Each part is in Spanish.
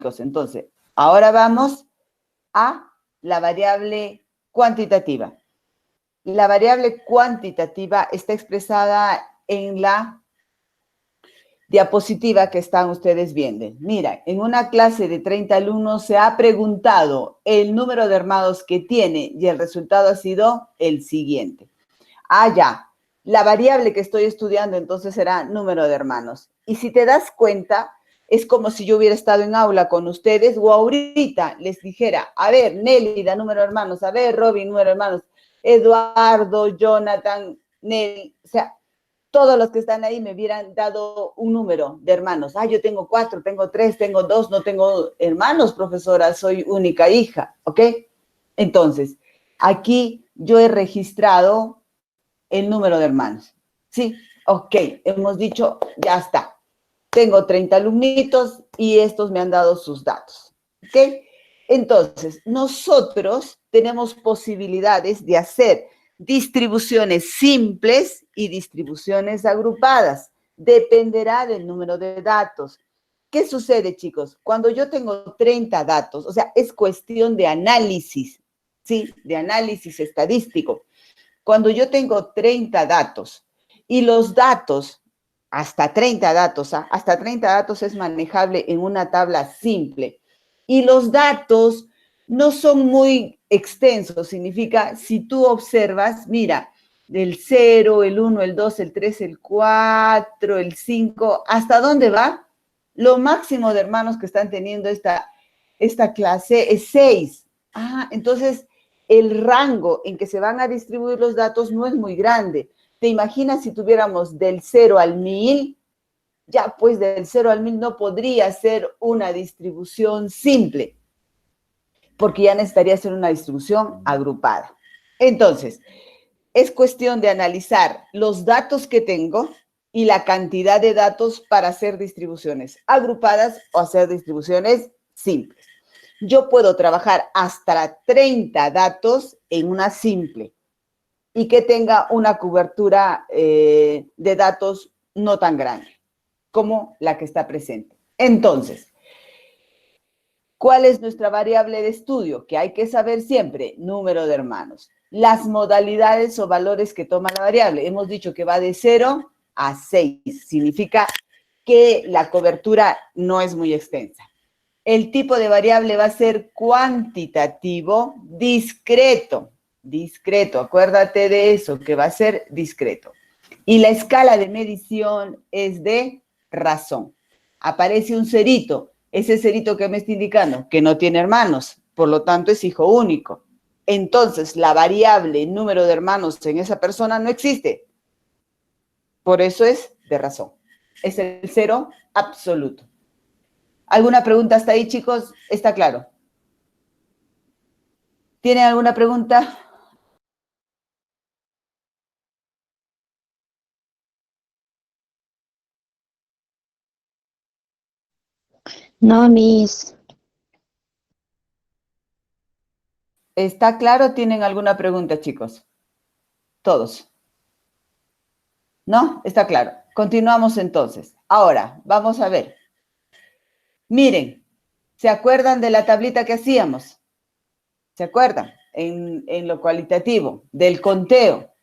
chicos. Entonces, ahora vamos a la variable cuantitativa. La variable cuantitativa está expresada en la diapositiva que están ustedes viendo. Mira, en una clase de 30 alumnos se ha preguntado el número de hermanos que tiene y el resultado ha sido el siguiente. Ah, ya. La variable que estoy estudiando entonces será número de hermanos. Y si te das cuenta, es como si yo hubiera estado en aula con ustedes o ahorita les dijera, a ver, Nelly da número de hermanos, a ver, Robin, número de hermanos, Eduardo, Jonathan, Nelly, o sea, todos los que están ahí me hubieran dado un número de hermanos. Ah, yo tengo 4, tengo 3, tengo 2, no tengo hermanos, profesora, soy única hija, ¿ok? Entonces, aquí yo he registrado el número de hermanos. Sí, ok, hemos dicho, ya está. Tengo 30 alumnitos y estos me han dado sus datos, ¿ok? Entonces, nosotros tenemos posibilidades de hacer distribuciones simples y distribuciones agrupadas. Dependerá del número de datos. ¿Qué sucede, chicos? Cuando yo tengo 30 datos, o sea, es cuestión de análisis, ¿sí? De análisis estadístico. Cuando yo tengo 30 datos y los datos, hasta 30 datos, ¿ah? Hasta 30 datos es manejable en una tabla simple. Y los datos no son muy extensos, significa, si tú observas, mira, del 0, el 1, el 2, el 3, el 4, el 5, ¿hasta dónde va? Lo máximo de hermanos que están teniendo esta clase es 6. Ah, entonces el rango en que se van a distribuir los datos no es muy grande. ¿Te imaginas si tuviéramos del 0 al 1000? Ya, pues del 0 al 1000 no podría ser una distribución simple, porque ya necesitaría ser una distribución agrupada. Entonces, es cuestión de analizar los datos que tengo y la cantidad de datos para hacer distribuciones agrupadas o hacer distribuciones simples. Yo puedo trabajar hasta 30 datos en una simple y que tenga una cobertura de datos no tan grande como la que está presente. Entonces, ¿cuál es nuestra variable de estudio? Que hay que saber siempre, número de hermanos. Las modalidades o valores que toma la variable. Hemos dicho que va de 0 a 6. Significa que la cobertura no es muy extensa. El tipo de variable va a ser cuantitativo discreto. Discreto, acuérdate de eso, que va a ser discreto. Y la escala de medición es de razón. Aparece un cerito. Ese cerito que me está indicando que no tiene hermanos, por lo tanto es hijo único. Entonces, la variable número de hermanos en esa persona no existe. Por eso es de razón. Es el cero absoluto. ¿Alguna pregunta hasta ahí, chicos? ¿Está claro? ¿Tienen alguna pregunta? No, Miss. ¿Está claro? ¿Tienen alguna pregunta, chicos? Todos. ¿No? Está claro. Continuamos entonces. Ahora, vamos a ver. Miren, ¿se acuerdan de la tablita que hacíamos? ¿Se acuerdan? En lo cualitativo, del conteo.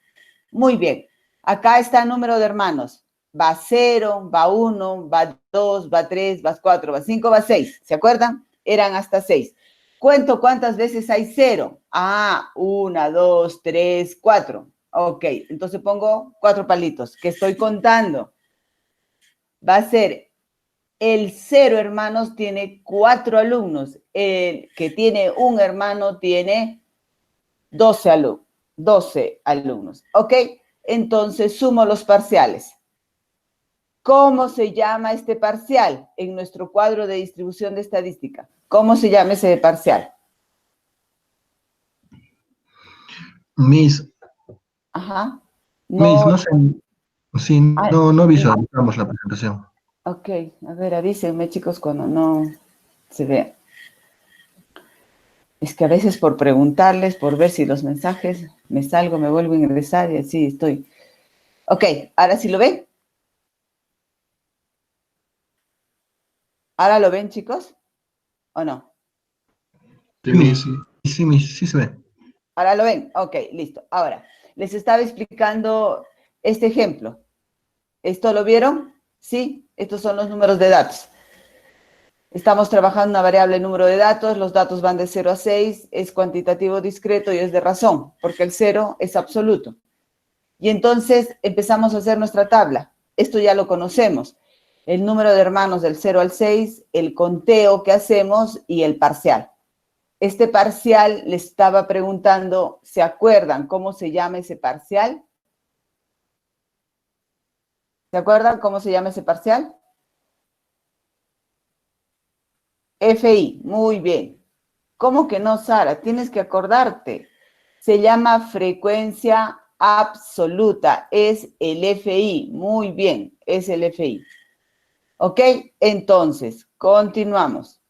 Muy bien. Acá está el número de hermanos. Va 0, va 1, va 2, va 3, va 4, va 5, va 6. ¿Se acuerdan? Eran hasta 6. Cuento cuántas veces hay 0. Ah, 1, 2, 3, 4. Ok, entonces pongo 4 palitos que estoy contando. Va a ser el 0 hermanos tiene 4 alumnos. El que tiene un hermano tiene 12 alumnos. ¿Ok? Entonces sumo los parciales. ¿Cómo se llama este parcial en nuestro cuadro de distribución de estadística? ¿Cómo se llama ese parcial? Miss, Ajá. Miss, No. no sé, si Ah, no visualizamos la presentación. ok, a ver, avísenme, chicos, cuando no se vea. Es que a veces por preguntarles, por ver si los mensajes me salgo, me vuelvo a ingresar y así estoy. Ok, ¿ahora sí lo ven? ¿Ahora lo ven, chicos? ¿o no? Sí, Miss. Sí, Miss, sí se ve. ¿Ahora lo ven? Ok, listo. Ahora, les estaba explicando este ejemplo. ¿Esto lo vieron? Sí, estos son los números de datos. Estamos trabajando una variable número de datos, los datos van de 0 a 6, es cuantitativo discreto y es de razón, porque el 0 es absoluto. Y entonces empezamos a hacer nuestra tabla. Esto ya lo conocemos. El número de hermanos del 0 al 6, el conteo que hacemos y el parcial. Este parcial les estaba preguntando, ¿se acuerdan cómo se llama ese parcial? ¿Se acuerdan cómo se llama ese parcial? FI, muy bien. ¿Cómo que no, Sara? Tienes que acordarte. Se llama frecuencia absoluta, es el FI. Muy bien, es el FI. ¿Ok? Entonces, continuamos.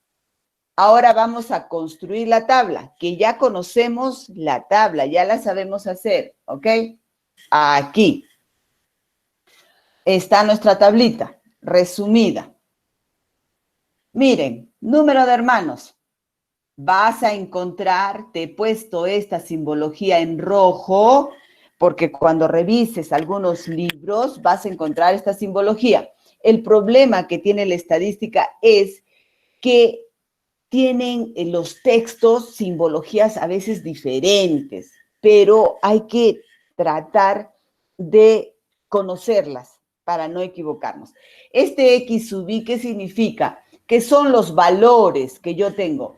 Ahora vamos a construir la tabla, que ya conocemos la tabla, ya la sabemos hacer, ¿ok? Aquí está nuestra tablita, resumida. Miren, número de hermanos. Vas a encontrar, te he puesto esta simbología en rojo, porque cuando revises algunos libros vas a encontrar esta simbología. El problema que tiene la estadística es que tienen los textos simbologías a veces diferentes, pero hay que tratar de conocerlas para no equivocarnos. Este X sub I, ¿qué significa? Que son los valores que yo tengo.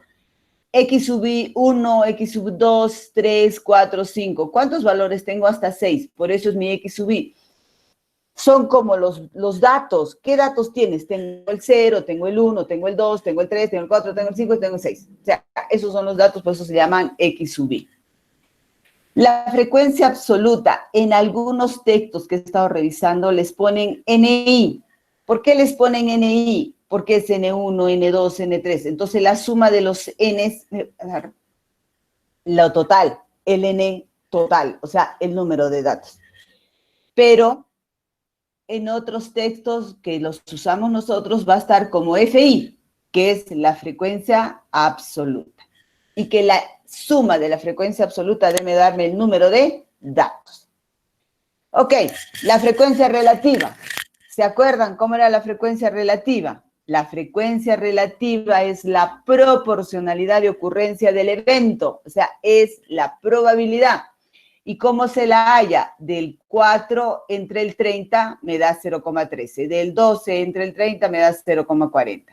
X sub I 1, X sub 2, 3, 4, 5. ¿Cuántos valores tengo? Hasta 6. Por eso es mi X sub I. Son como los datos. ¿Qué datos tienes? Tengo el 0, tengo el 1, tengo el 2, tengo el 3, tengo el 4, tengo el 5 y tengo el 6. O sea, esos son los datos, por eso se llaman X sub I. La frecuencia absoluta, en algunos textos que he estado revisando, les ponen NI. ¿Por qué les ponen NI? Porque es N1, N2, N3. Entonces, la suma de los Ns, lo total, el N total, o sea, el número de datos. Pero en otros textos que los usamos nosotros va a estar como FI, que es la frecuencia absoluta. Y que la suma de la frecuencia absoluta debe darme el número de datos. Ok, la frecuencia relativa. ¿Se acuerdan cómo era la frecuencia relativa? La frecuencia relativa es la proporcionalidad de ocurrencia del evento, o sea, es la probabilidad. ¿Y cómo se la halla? Del 4 entre el 30 me da 0,13. Del 12 entre el 30 me da 0,40.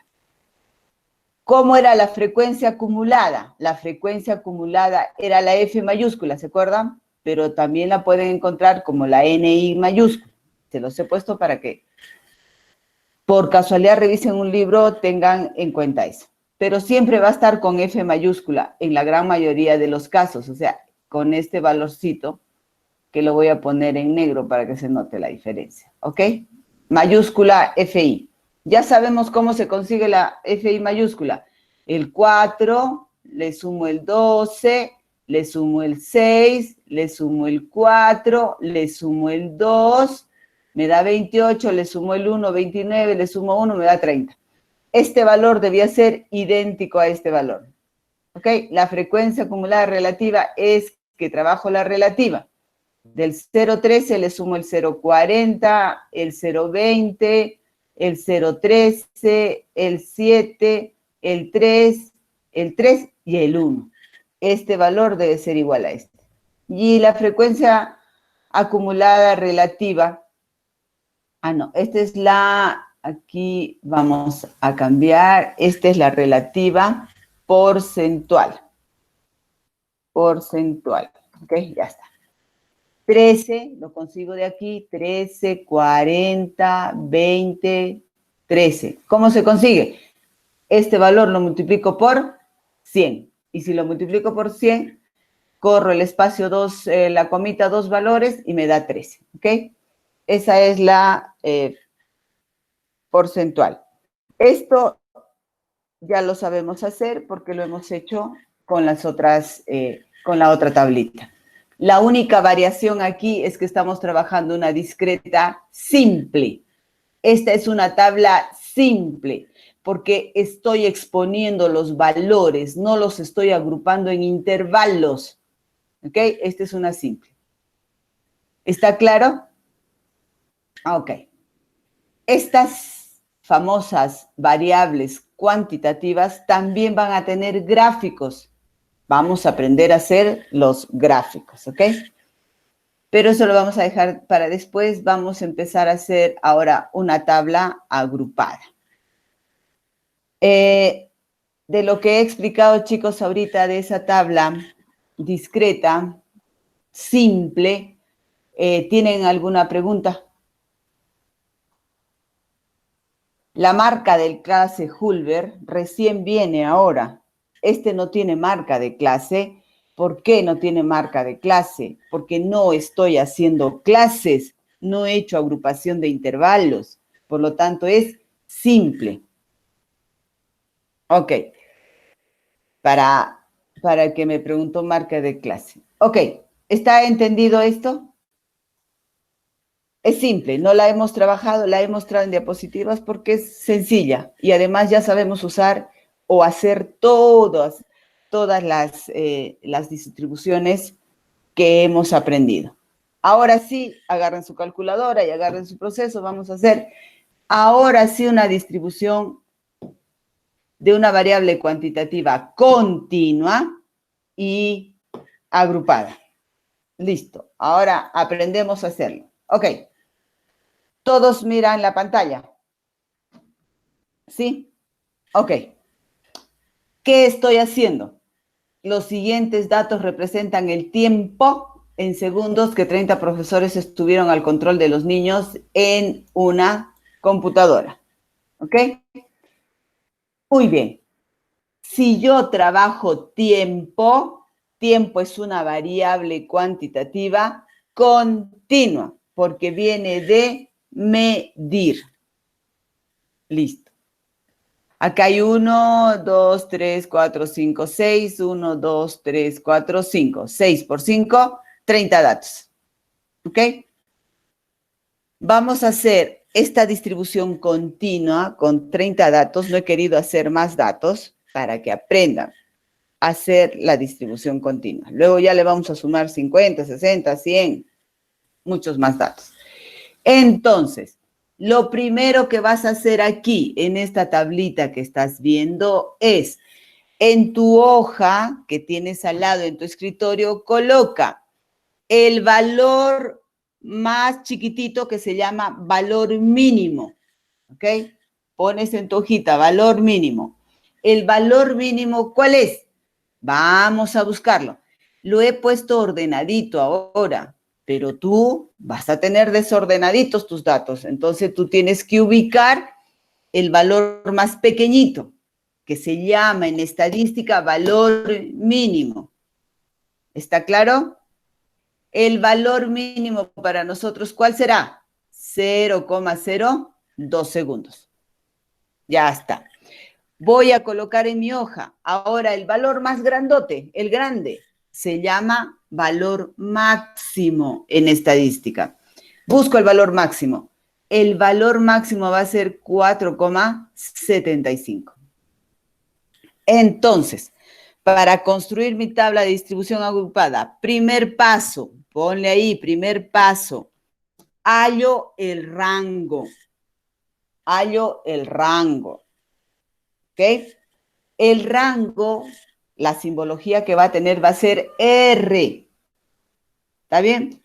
¿Cómo era la frecuencia acumulada? La frecuencia acumulada era la F mayúscula, ¿se acuerdan? Pero también la pueden encontrar como la NI mayúscula. Se los he puesto para que por casualidad revisen un libro, tengan en cuenta eso. Pero siempre va a estar con F mayúscula en la gran mayoría de los casos, o sea, con este valorcito que lo voy a poner en negro para que se note la diferencia, ¿ok? Mayúscula FI. Ya sabemos cómo se consigue la FI mayúscula. El 4, le sumo el 12, le sumo el 6, le sumo el 4, le sumo el 2, me da 28, le sumo el 1, 29, le sumo 1, me da 30. Este valor debía ser idéntico a este valor, ¿ok? La frecuencia acumulada relativa es que trabajo la relativa. Del 0,13 le sumo el 0,40, el 0,20, el 0,13, el 7, el 3 y el 1. Este valor debe ser igual a este. Y la frecuencia acumulada relativa, esta es la, aquí vamos a cambiar, esta es la relativa porcentual. Porcentual, ¿ok? Ya está. 13, lo consigo de aquí, 13, 40, 20, 13. ¿Cómo se consigue? Este valor lo multiplico por 100. Y si lo multiplico por 100, corro el espacio 2, la comita 2 valores y me da 13. ¿Ok? Esa es la porcentual. Esto ya lo sabemos hacer porque lo hemos hecho con las otras, con la otra tablita. La única variación aquí es que estamos trabajando una discreta simple. Esta es una tabla simple, porque estoy exponiendo los valores, no los estoy agrupando en intervalos. ¿Ok? Esta es una simple. ¿Está claro? Ok. Estas famosas variables cuantitativas también van a tener gráficos. Vamos a aprender a hacer los gráficos, ¿ok? Pero eso lo vamos a dejar para después. Vamos a empezar a hacer ahora una tabla agrupada. De lo que he explicado, chicos, ahorita de esa tabla discreta, simple, ¿tienen alguna pregunta? La marca del clase Hulber recién viene ahora. Este no tiene marca de clase. ¿Por qué no tiene marca de clase? Porque no estoy haciendo clases, no he hecho agrupación de intervalos. Por lo tanto, es simple. Ok. Para el que me preguntó marca de clase. Ok. ¿Está entendido esto? Es simple, no la hemos trabajado, la he mostrado en diapositivas porque es sencilla y además ya sabemos usar o hacer todas las distribuciones que hemos aprendido. Ahora sí, agarren su calculadora y agarren su proceso, vamos a hacer ahora sí una distribución de una variable cuantitativa continua y agrupada. Listo, ahora aprendemos a hacerlo. Ok. Todos miran la pantalla. ¿Sí? Ok. ¿Qué estoy haciendo? Los siguientes datos representan el tiempo en segundos que 30 profesores estuvieron al control de los niños en una computadora. ¿Ok? Muy bien. Si yo trabajo tiempo, tiempo es una variable cuantitativa continua, porque viene de medir. Listo. Acá hay 1, 2, 3, 4, 5, 6. 1, 2, 3, 4, 5. 6 por 5, 30 datos. ¿Ok? Vamos a hacer esta distribución continua con 30 datos. No he querido hacer más datos para que aprendan a hacer la distribución continua. Luego ya le vamos a sumar 50, 60, 100, muchos más datos. Entonces, lo primero que vas a hacer aquí, en esta tablita que estás viendo, es en tu hoja que tienes al lado en tu escritorio, coloca el valor más chiquitito que se llama valor mínimo, ¿ok? Pones en tu hojita valor mínimo. ¿El valor mínimo cuál es? Vamos a buscarlo. Lo he puesto ordenadito ahora, pero tú vas a tener desordenaditos tus datos. Entonces tú tienes que ubicar el valor más pequeñito, que se llama en estadística valor mínimo. ¿Está claro? El valor mínimo para nosotros, ¿cuál será? 0,02 segundos. Ya está. Voy a colocar en mi hoja. Ahora el valor más grandote, el grande, se llama valor máximo en estadística. Busco el valor máximo. El valor máximo va a ser 4,75. Entonces, para construir mi tabla de distribución agrupada, primer paso, ponle ahí, primer paso, hallo el rango. Hallo el rango. ¿Ok? El rango, la simbología que va a tener va a ser R. ¿Está bien?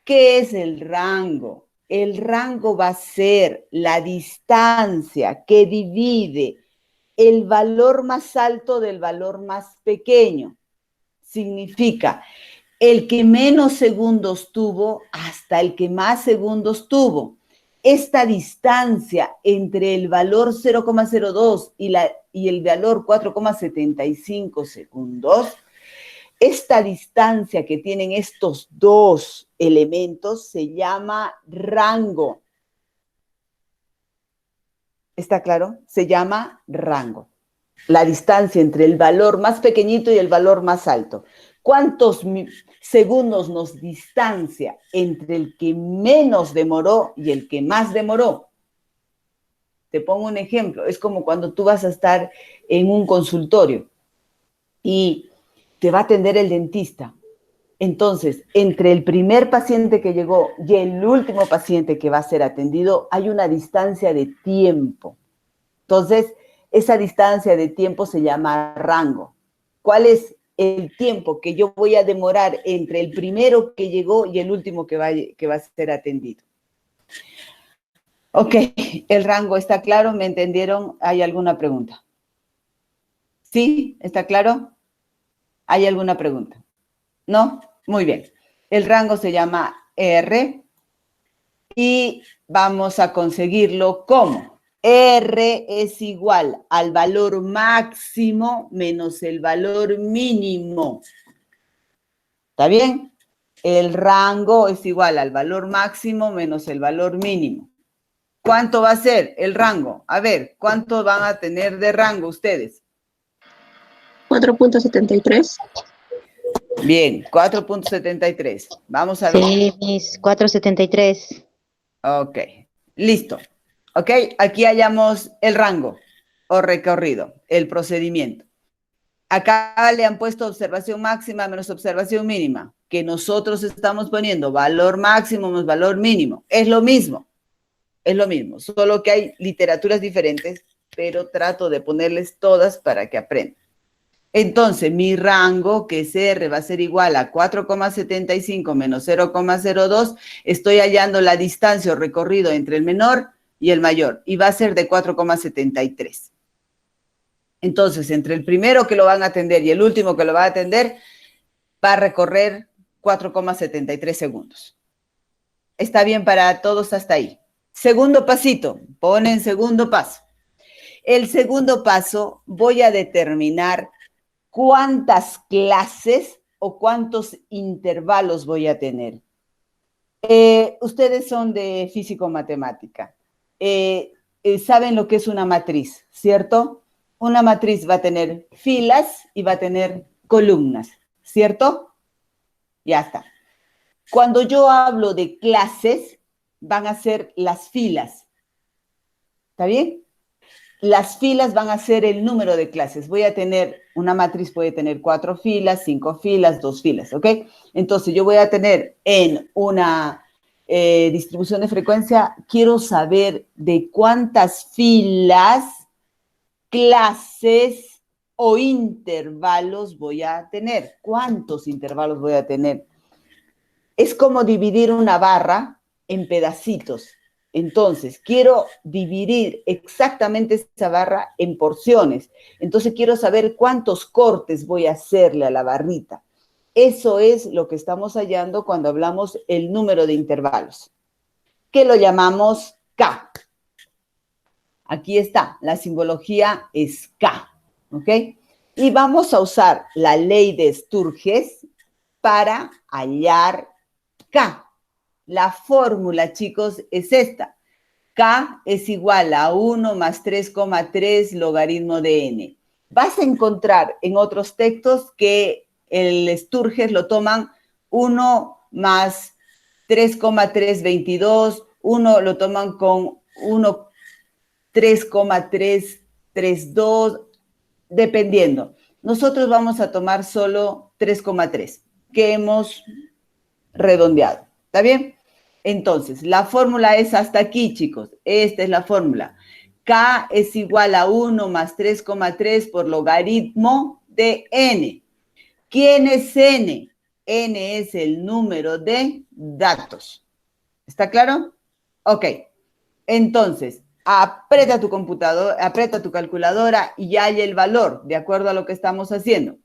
¿Qué es el rango? El rango va a ser la distancia que divide el valor más alto del valor más pequeño. Significa el que menos segundos tuvo hasta el que más segundos tuvo. Esta distancia entre el valor 0,02 y el valor 4,75 segundos, esta distancia que tienen estos dos elementos se llama rango. ¿Está claro? Se llama rango. La distancia entre el valor más pequeñito y el valor más alto. ¿Cuántos segundos nos distancia entre el que menos demoró y el que más demoró? Te pongo un ejemplo. Es como cuando tú vas a estar en un consultorio y te va a atender el dentista. Entonces, entre el primer paciente que llegó y el último paciente que va a ser atendido, hay una distancia de tiempo. Entonces, esa distancia de tiempo se llama rango. ¿Cuál es el tiempo que yo voy a demorar entre el primero que llegó y el último que va a ser atendido? Ok, el rango está claro, ¿me entendieron? ¿Hay alguna pregunta? ¿Sí? ¿Está claro? ¿Hay alguna pregunta? ¿No? Muy bien. El rango se llama R y vamos a conseguirlo como R es igual al valor máximo menos el valor mínimo. ¿Está bien? El rango es igual al valor máximo menos el valor mínimo. ¿Cuánto va a ser el rango? A ver, ¿cuánto van a tener de rango ustedes? 4.73. Bien, 4.73. Vamos a ver. Sí, mis 4.73. Ok, listo. Ok, aquí hallamos el rango o recorrido, el procedimiento. Acá le han puesto observación máxima menos observación mínima, que nosotros estamos poniendo valor máximo menos valor mínimo. Es lo mismo, solo que hay literaturas diferentes, pero trato de ponerles todas para que aprendan. Entonces, mi rango, que es R, va a ser igual a 4,75 menos 0,02. Estoy hallando la distancia o recorrido entre el menor y el mayor, y va a ser de 4,73. Entonces, entre el primero que lo van a atender y el último que lo va a atender, va a recorrer 4,73 segundos. ¿Está bien para todos hasta ahí? Segundo pasito, ponen segundo paso. El segundo paso, voy a determinar cuántas clases o cuántos intervalos voy a tener. Ustedes son de físico-matemática. Saben lo que es una matriz, ¿cierto? Una matriz va a tener filas y va a tener columnas, ¿cierto? Ya está. Cuando yo hablo de clases, van a ser las filas. ¿Está bien? Las filas van a ser el número de clases. Voy a tener, una matriz puede tener 4 filas, 5 filas, 2 filas, ¿ok? Entonces, yo voy a tener en una distribución de frecuencia, quiero saber de cuántas filas, clases o intervalos voy a tener. ¿Cuántos intervalos voy a tener? Es como dividir una barra en pedacitos. Entonces, quiero dividir exactamente esa barra en porciones. Entonces, quiero saber cuántos cortes voy a hacerle a la barrita. Eso es lo que estamos hallando cuando hablamos el número de intervalos, que lo llamamos K. Aquí está, la simbología es K, ¿ok? Y vamos a usar la ley de Sturges para hallar K. La fórmula, chicos, es esta. K es igual a 1 más 3,3 logaritmo de n. Vas a encontrar en otros textos que el Sturges lo toman 1 más 3,322, 1 lo toman con 1, 3,332, dependiendo. Nosotros vamos a tomar solo 3,3, que hemos redondeado. ¿Está bien? Entonces, la fórmula es hasta aquí, chicos. Esta es la fórmula. K es igual a 1 más 3,3 por logaritmo de n. ¿Quién es n? N es el número de datos. ¿Está claro? Ok. Entonces, aprieta tu computadora, aprieta tu calculadora y halla el valor, de acuerdo a lo que estamos haciendo.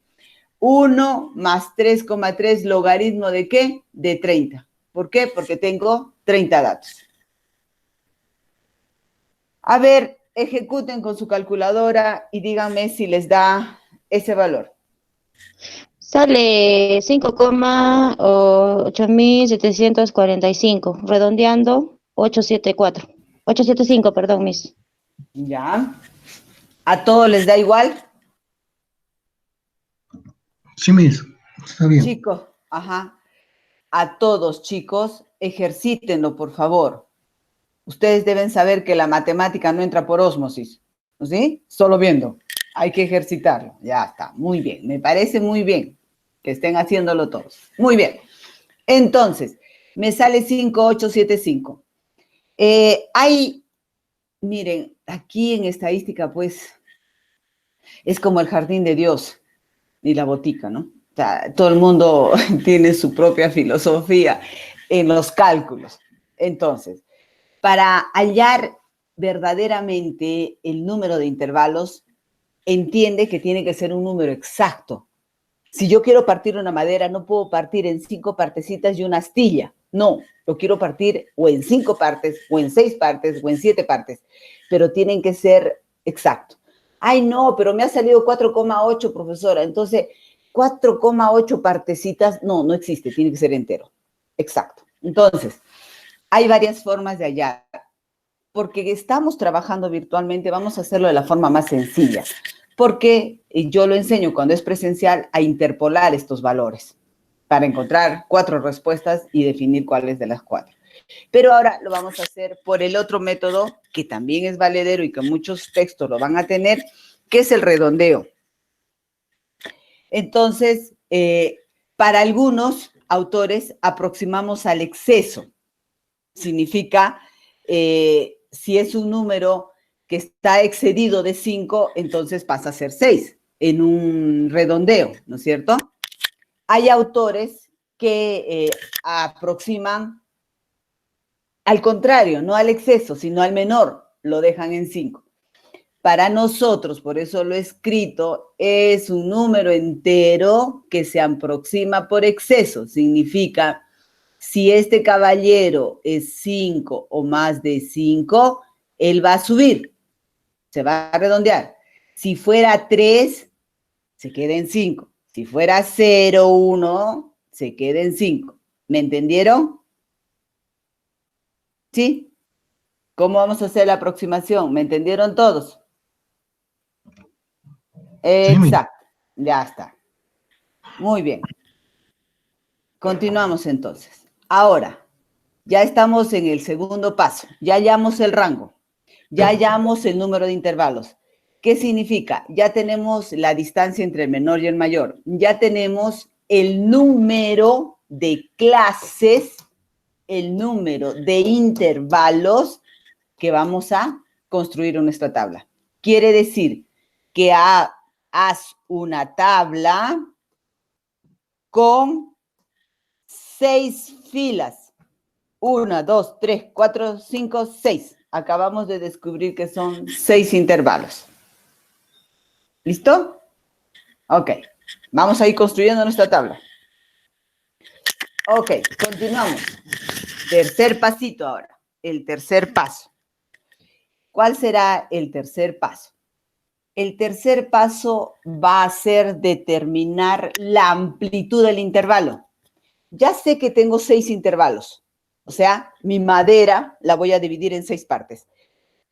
1 más 3,3 logaritmo ¿de qué? De 30. ¿Por qué? Porque tengo 30 datos. A ver, ejecuten con su calculadora y díganme si les da ese valor. Sale 5,8745, redondeando 874. 875, perdón, mis. ¿Ya? ¿A todos les da igual? Sí, Miss. Está bien. Chicos, ajá. A todos, chicos, ejercítenlo, por favor. Ustedes deben saber que la matemática no entra por ósmosis, ¿sí? Solo viendo. Hay que ejercitarlo. Ya está, muy bien. Me parece muy bien que estén haciéndolo todos. Muy bien. Entonces, me sale 5875. Miren, aquí en estadística, pues, es como el jardín de Dios y la botica, ¿no? O sea, todo el mundo tiene su propia filosofía en los cálculos. Entonces, para hallar verdaderamente el número de intervalos, entiende que tiene que ser un número exacto. Si yo quiero partir una madera, no puedo partir en 5 partecitas y una astilla. No, lo quiero partir o en 5 partes, o en 6 partes, o en 7 partes, pero tienen que ser exactos. Ay, no, pero me ha salido 4,8, profesora. Entonces, 4,8 partecitas, no existe, tiene que ser entero. Exacto. Entonces, hay varias formas de hallar. Porque estamos trabajando virtualmente, vamos a hacerlo de la forma más sencilla. Porque yo lo enseño cuando es presencial a interpolar estos valores para encontrar 4 respuestas y definir cuáles de las 4. Pero ahora lo vamos a hacer por el otro método que también es valedero y que muchos textos lo van a tener, que es el redondeo. Entonces, para algunos autores aproximamos al exceso. Significa, si es un número que está excedido de 5, entonces pasa a ser 6 en un redondeo, ¿no es cierto? Hay autores que aproximan al contrario, no al exceso, sino al menor, lo dejan en 5. Para nosotros, por eso lo he escrito, es un número entero que se aproxima por exceso. Significa, si este caballero es 5 o más de 5, él va a subir, se va a redondear. Si fuera 3, se queda en 5. Si fuera 0, 1, se queda en 5. ¿Me entendieron? ¿Sí? ¿Cómo vamos a hacer la aproximación? ¿Me entendieron todos? Exacto, ya está. Muy bien. Continuamos entonces. Ahora, ya estamos en el segundo paso. Ya hallamos el rango. Ya hallamos el número de intervalos. ¿Qué significa? Ya tenemos la distancia entre el menor y el mayor. Ya tenemos el número de clases, el número de intervalos que vamos a construir en nuestra tabla. Quiere decir que haz una tabla con 6 filas. 1, 2, 3, 4, 5, 6. Acabamos de descubrir que son 6 intervalos. ¿Listo? Ok. Vamos a ir construyendo nuestra tabla. Ok, continuamos. Tercer pasito ahora. El tercer paso. ¿Cuál será el tercer paso? El tercer paso va a ser determinar la amplitud del intervalo. Ya sé que tengo 6 intervalos. O sea, mi madera la voy a dividir en 6 partes.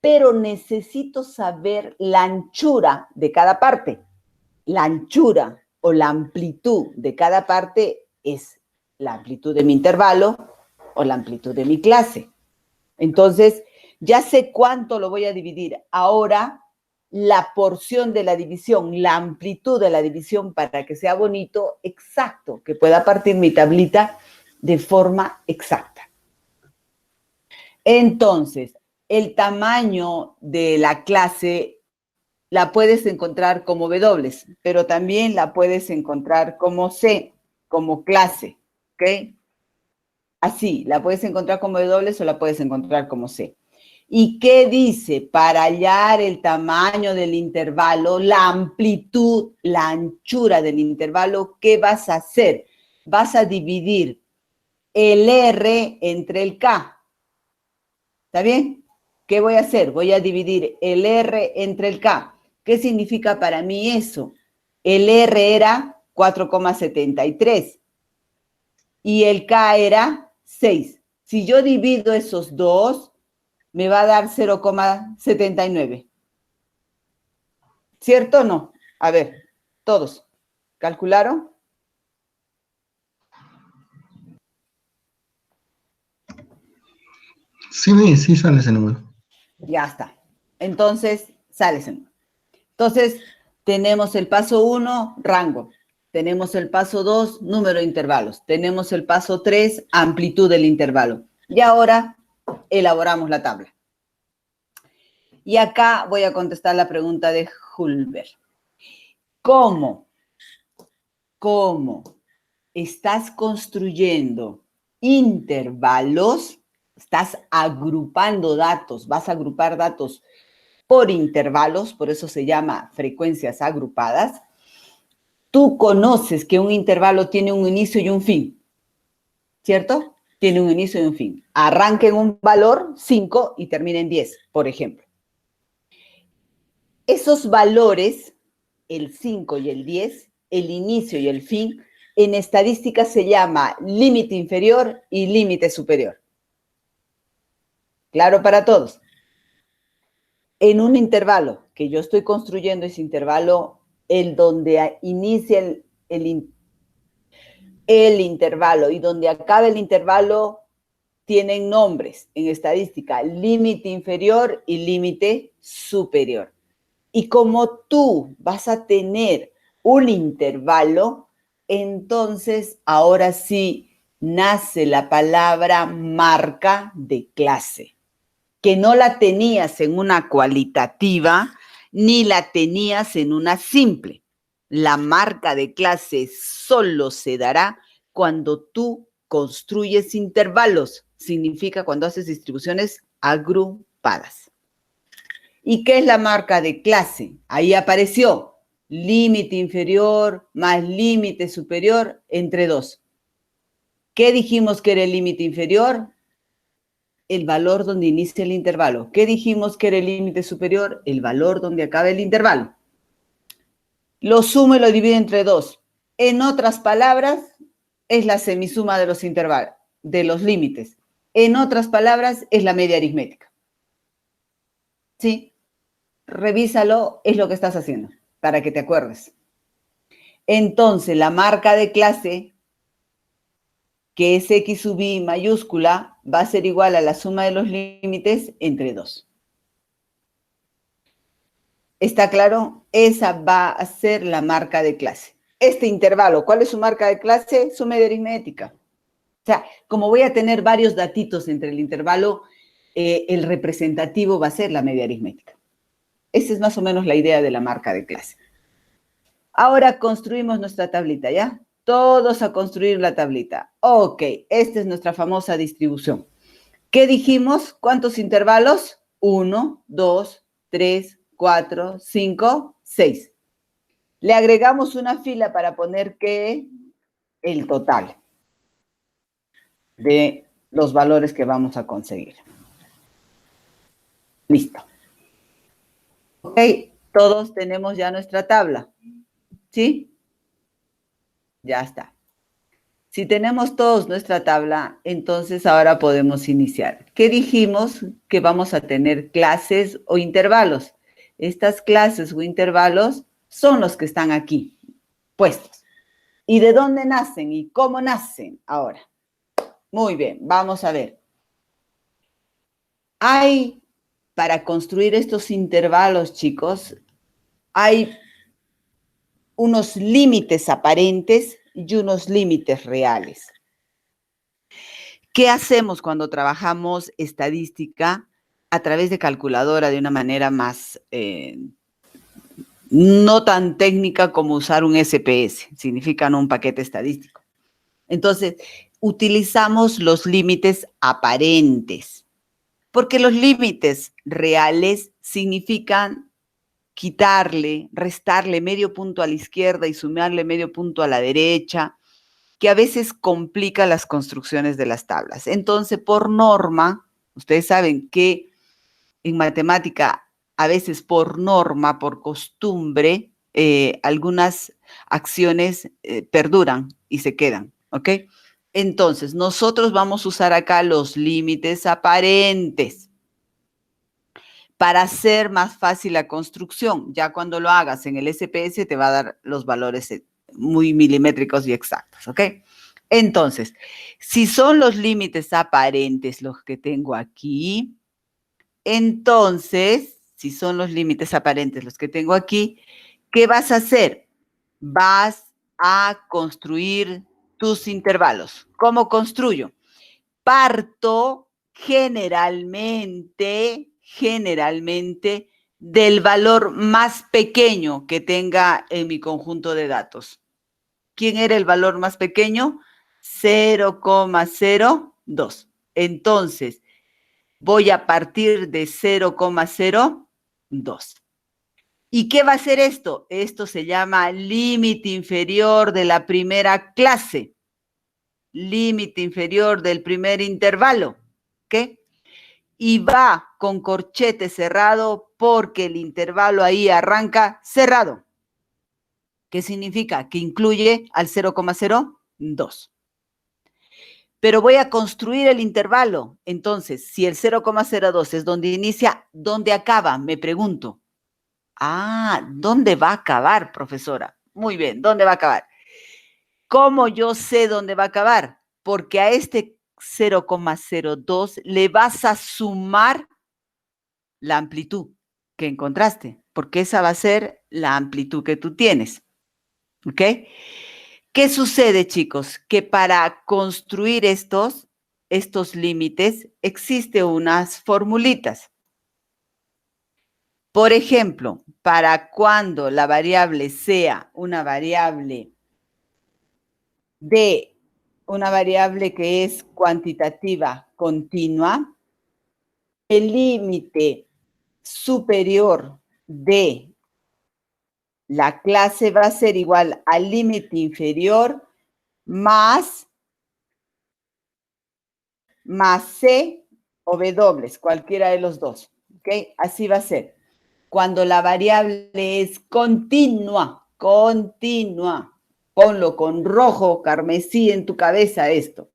Pero necesito saber la anchura de cada parte. La anchura o la amplitud de cada parte es la amplitud de mi intervalo o la amplitud de mi clase. Entonces, ya sé cuánto lo voy a dividir. Ahora, la porción de la división, la amplitud de la división para que sea bonito, exacto, que pueda partir mi tablita de forma exacta. Entonces, el tamaño de la clase la puedes encontrar como W, pero también la puedes encontrar como C, como clase, ¿ok? Así, la puedes encontrar como W o la puedes encontrar como C. ¿Y qué dice? Para hallar el tamaño del intervalo, la amplitud, la anchura del intervalo, ¿qué vas a hacer? Vas a dividir el R entre el K. ¿Está bien? ¿Qué voy a hacer? Voy a dividir el R entre el K. ¿Qué significa para mí eso? El R era 4,73 y el K era 6. Si yo divido esos dos, me va a dar 0,79. ¿Cierto o no? A ver, todos. ¿Calcularon? Sí sale ese número. Ya está. Entonces, sale ese número. Entonces, tenemos el paso 1, rango. Tenemos el paso 2, número de intervalos. Tenemos el paso 3, amplitud del intervalo. Y ahora elaboramos la tabla. Y acá voy a contestar la pregunta de Hulber. ¿Cómo estás construyendo intervalos? Estás agrupando datos, vas a agrupar datos por intervalos, por eso se llama frecuencias agrupadas. Tú conoces que un intervalo tiene un inicio y un fin, ¿cierto? Tiene un inicio y un fin. Arranca en un valor 5 y termina en 10, por ejemplo. Esos valores, el 5 y el 10, el inicio y el fin, en estadística se llama límite inferior y límite superior. ¿Claro para todos? En un intervalo que yo estoy construyendo, ese intervalo, el donde inicia el intervalo y donde acaba el intervalo, tienen nombres en estadística, límite inferior y límite superior. Y como tú vas a tener un intervalo, entonces ahora sí nace la palabra marca de clase, que no la tenías en una cualitativa ni la tenías en una simple. La marca de clase solo se dará cuando tú construyes intervalos. Significa cuando haces distribuciones agrupadas. ¿Y qué es la marca de clase? Ahí apareció límite inferior más límite superior entre 2. ¿Qué dijimos que era el límite inferior? El valor donde inicia el intervalo. ¿Qué dijimos que era el límite superior? El valor donde acaba el intervalo. Lo sumo y lo divido entre 2. En otras palabras, es la semisuma de los intervalos, de los límites. En otras palabras, es la media aritmética. ¿Sí? Revísalo, es lo que estás haciendo, para que te acuerdes. Entonces, la marca de clase, que es X sub I mayúscula, va a ser igual a la suma de los límites entre 2. ¿Está claro? Esa va a ser la marca de clase. Este intervalo, ¿cuál es su marca de clase? Su media aritmética. O sea, como voy a tener varios datitos entre el intervalo, el representativo va a ser la media aritmética. Esa es más o menos la idea de la marca de clase. Ahora construimos nuestra tablita, ¿ya? Todos a construir la tablita. Ok, esta es nuestra famosa distribución. ¿Qué dijimos? ¿Cuántos intervalos? 1, 2, 3, 4, 5, 6. Le agregamos una fila para poner que el total de los valores que vamos a conseguir. Listo. Ok, todos tenemos ya nuestra tabla. ¿Sí? Ya está. Si tenemos todos nuestra tabla, entonces ahora podemos iniciar. ¿Qué dijimos? Que vamos a tener clases o intervalos. Estas clases o intervalos son los que están aquí puestos. ¿Y de dónde nacen y cómo nacen ahora? Muy bien, vamos a ver. Para construir estos intervalos, chicos, hay unos límites aparentes y unos límites reales. ¿Qué hacemos cuando trabajamos estadística a través de calculadora de una manera más no tan técnica como usar un SPS? Significa un paquete estadístico. Entonces, utilizamos los límites aparentes, porque los límites reales significan quitarle, restarle medio punto a la izquierda y sumarle medio punto a la derecha, que a veces complica las construcciones de las tablas. Entonces, por norma, ustedes saben que en matemática, a veces por norma, por costumbre, algunas acciones perduran y se quedan, ¿ok? Entonces, nosotros vamos a usar acá los límites aparentes para hacer más fácil la construcción. Ya cuando lo hagas en el SPS te va a dar los valores muy milimétricos y exactos, ¿ok? Entonces, si son los límites aparentes los que tengo aquí, entonces, si son los límites aparentes los que tengo aquí, ¿qué vas a hacer? Vas a construir tus intervalos. ¿Cómo construyo? Parto generalmente del valor más pequeño que tenga en mi conjunto de datos. ¿Quién era el valor más pequeño? 0,02. Entonces, voy a partir de 0,02. ¿Y qué va a hacer esto? Esto se llama límite inferior de la primera clase. Límite inferior del primer intervalo. ¿Ok? Y va con corchete cerrado porque el intervalo ahí arranca cerrado. ¿Qué significa? Que incluye al 0,02. Pero voy a construir el intervalo. Entonces, si el 0,02 es donde inicia, ¿dónde acaba? Me pregunto. Ah, ¿dónde va a acabar, profesora? Muy bien, ¿dónde va a acabar? ¿Cómo yo sé dónde va a acabar? Porque a este 0,02 le vas a sumar la amplitud que encontraste, porque esa va a ser la amplitud que tú tienes. ¿Ok? ¿Qué sucede, chicos? Que para construir estos límites existe unas formulitas. Por ejemplo, para cuando la variable sea una variable que es cuantitativa continua, el límite superior de la clase va a ser igual al límite inferior más C o W, cualquiera de los dos. ¿Ok? Así va a ser. Cuando la variable es continua, ponlo con rojo, carmesí en tu cabeza esto.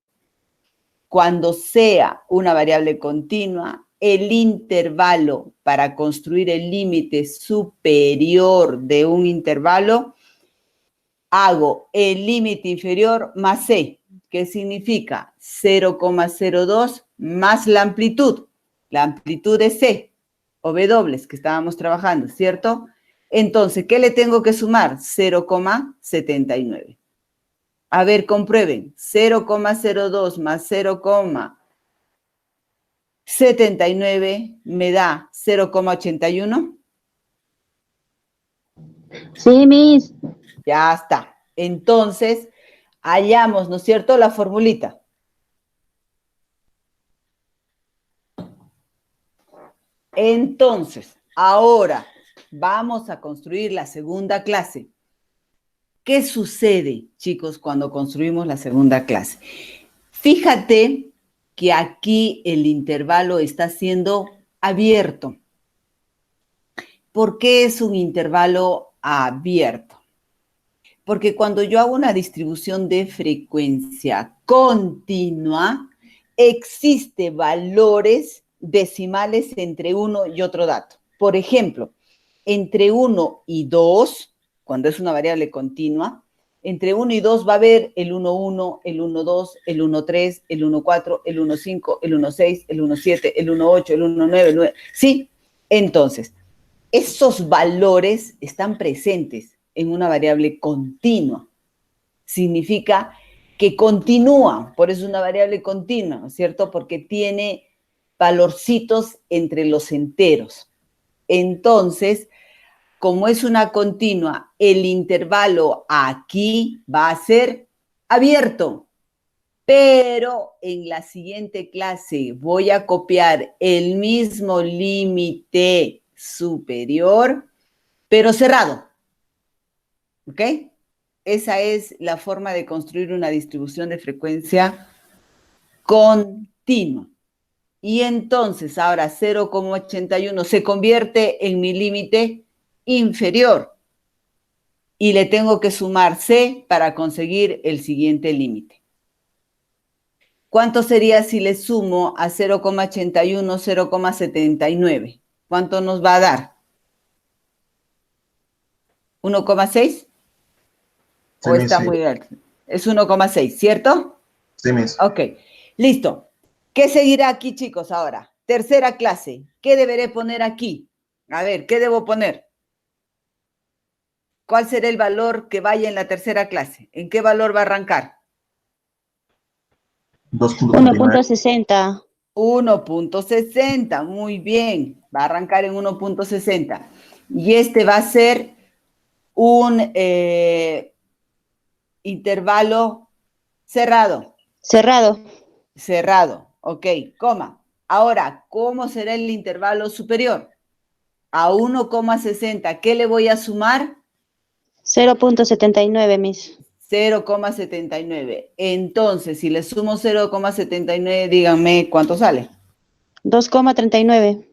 Cuando sea una variable continua, el intervalo para construir el límite superior de un intervalo, hago el límite inferior más C, que significa 0,02 más la amplitud. La amplitud de C o W que estábamos trabajando, ¿cierto? Entonces, ¿qué le tengo que sumar? 0,79. A ver, comprueben. 0,02 más 0,79 me da 0,81. Sí, Miss. Ya está. Entonces, hallamos, ¿no es cierto?, la formulita. Entonces, ahora vamos a construir la segunda clase. ¿Qué sucede, chicos, cuando construimos la segunda clase? Fíjate que aquí el intervalo está siendo abierto. ¿Por qué es un intervalo abierto? Porque cuando yo hago una distribución de frecuencia continua, existe valores decimales entre uno y otro dato. Por ejemplo, entre 1 y 2, cuando es una variable continua, entre 1 y 2 va a haber el 1,1, el 1,2, el 1,3, el 1,4, el 1,5, el 1,6, el 1,7, el 1,8, el 1,9, el 9. ¿Sí? Entonces, esos valores están presentes en una variable continua. Significa que continúa, por eso es una variable continua, ¿no es cierto? Porque tiene valorcitos entre los enteros. Entonces, como es una continua, el intervalo aquí va a ser abierto. Pero en la siguiente clase voy a copiar el mismo límite superior, pero cerrado. ¿Ok? Esa es la forma de construir una distribución de frecuencia continua. Y entonces ahora 0,81 se convierte en mi límite inferior. Y le tengo que sumar C para conseguir el siguiente límite. ¿Cuánto sería si le sumo a 0,81, 0,79? ¿Cuánto nos va a dar? ¿1,6? ¿O está muy alto? Es 1,6, ¿cierto? Sí, Miss. Ok, listo. ¿Qué seguirá aquí, chicos, ahora? Tercera clase. ¿Qué deberé poner aquí? A ver, ¿qué debo poner? ¿Cuál será el valor que vaya en la tercera clase? ¿En qué valor va a arrancar? 2.39. 1.60. 1.60, muy bien. Va a arrancar en 1.60. Y este va a ser un intervalo cerrado. Cerrado. Cerrado, ok, coma. Ahora, ¿cómo será el intervalo superior? A 1,60, ¿qué le voy a sumar? 0.79, Miss. 0,79. Entonces, si le sumo 0,79, díganme cuánto sale. 2,39.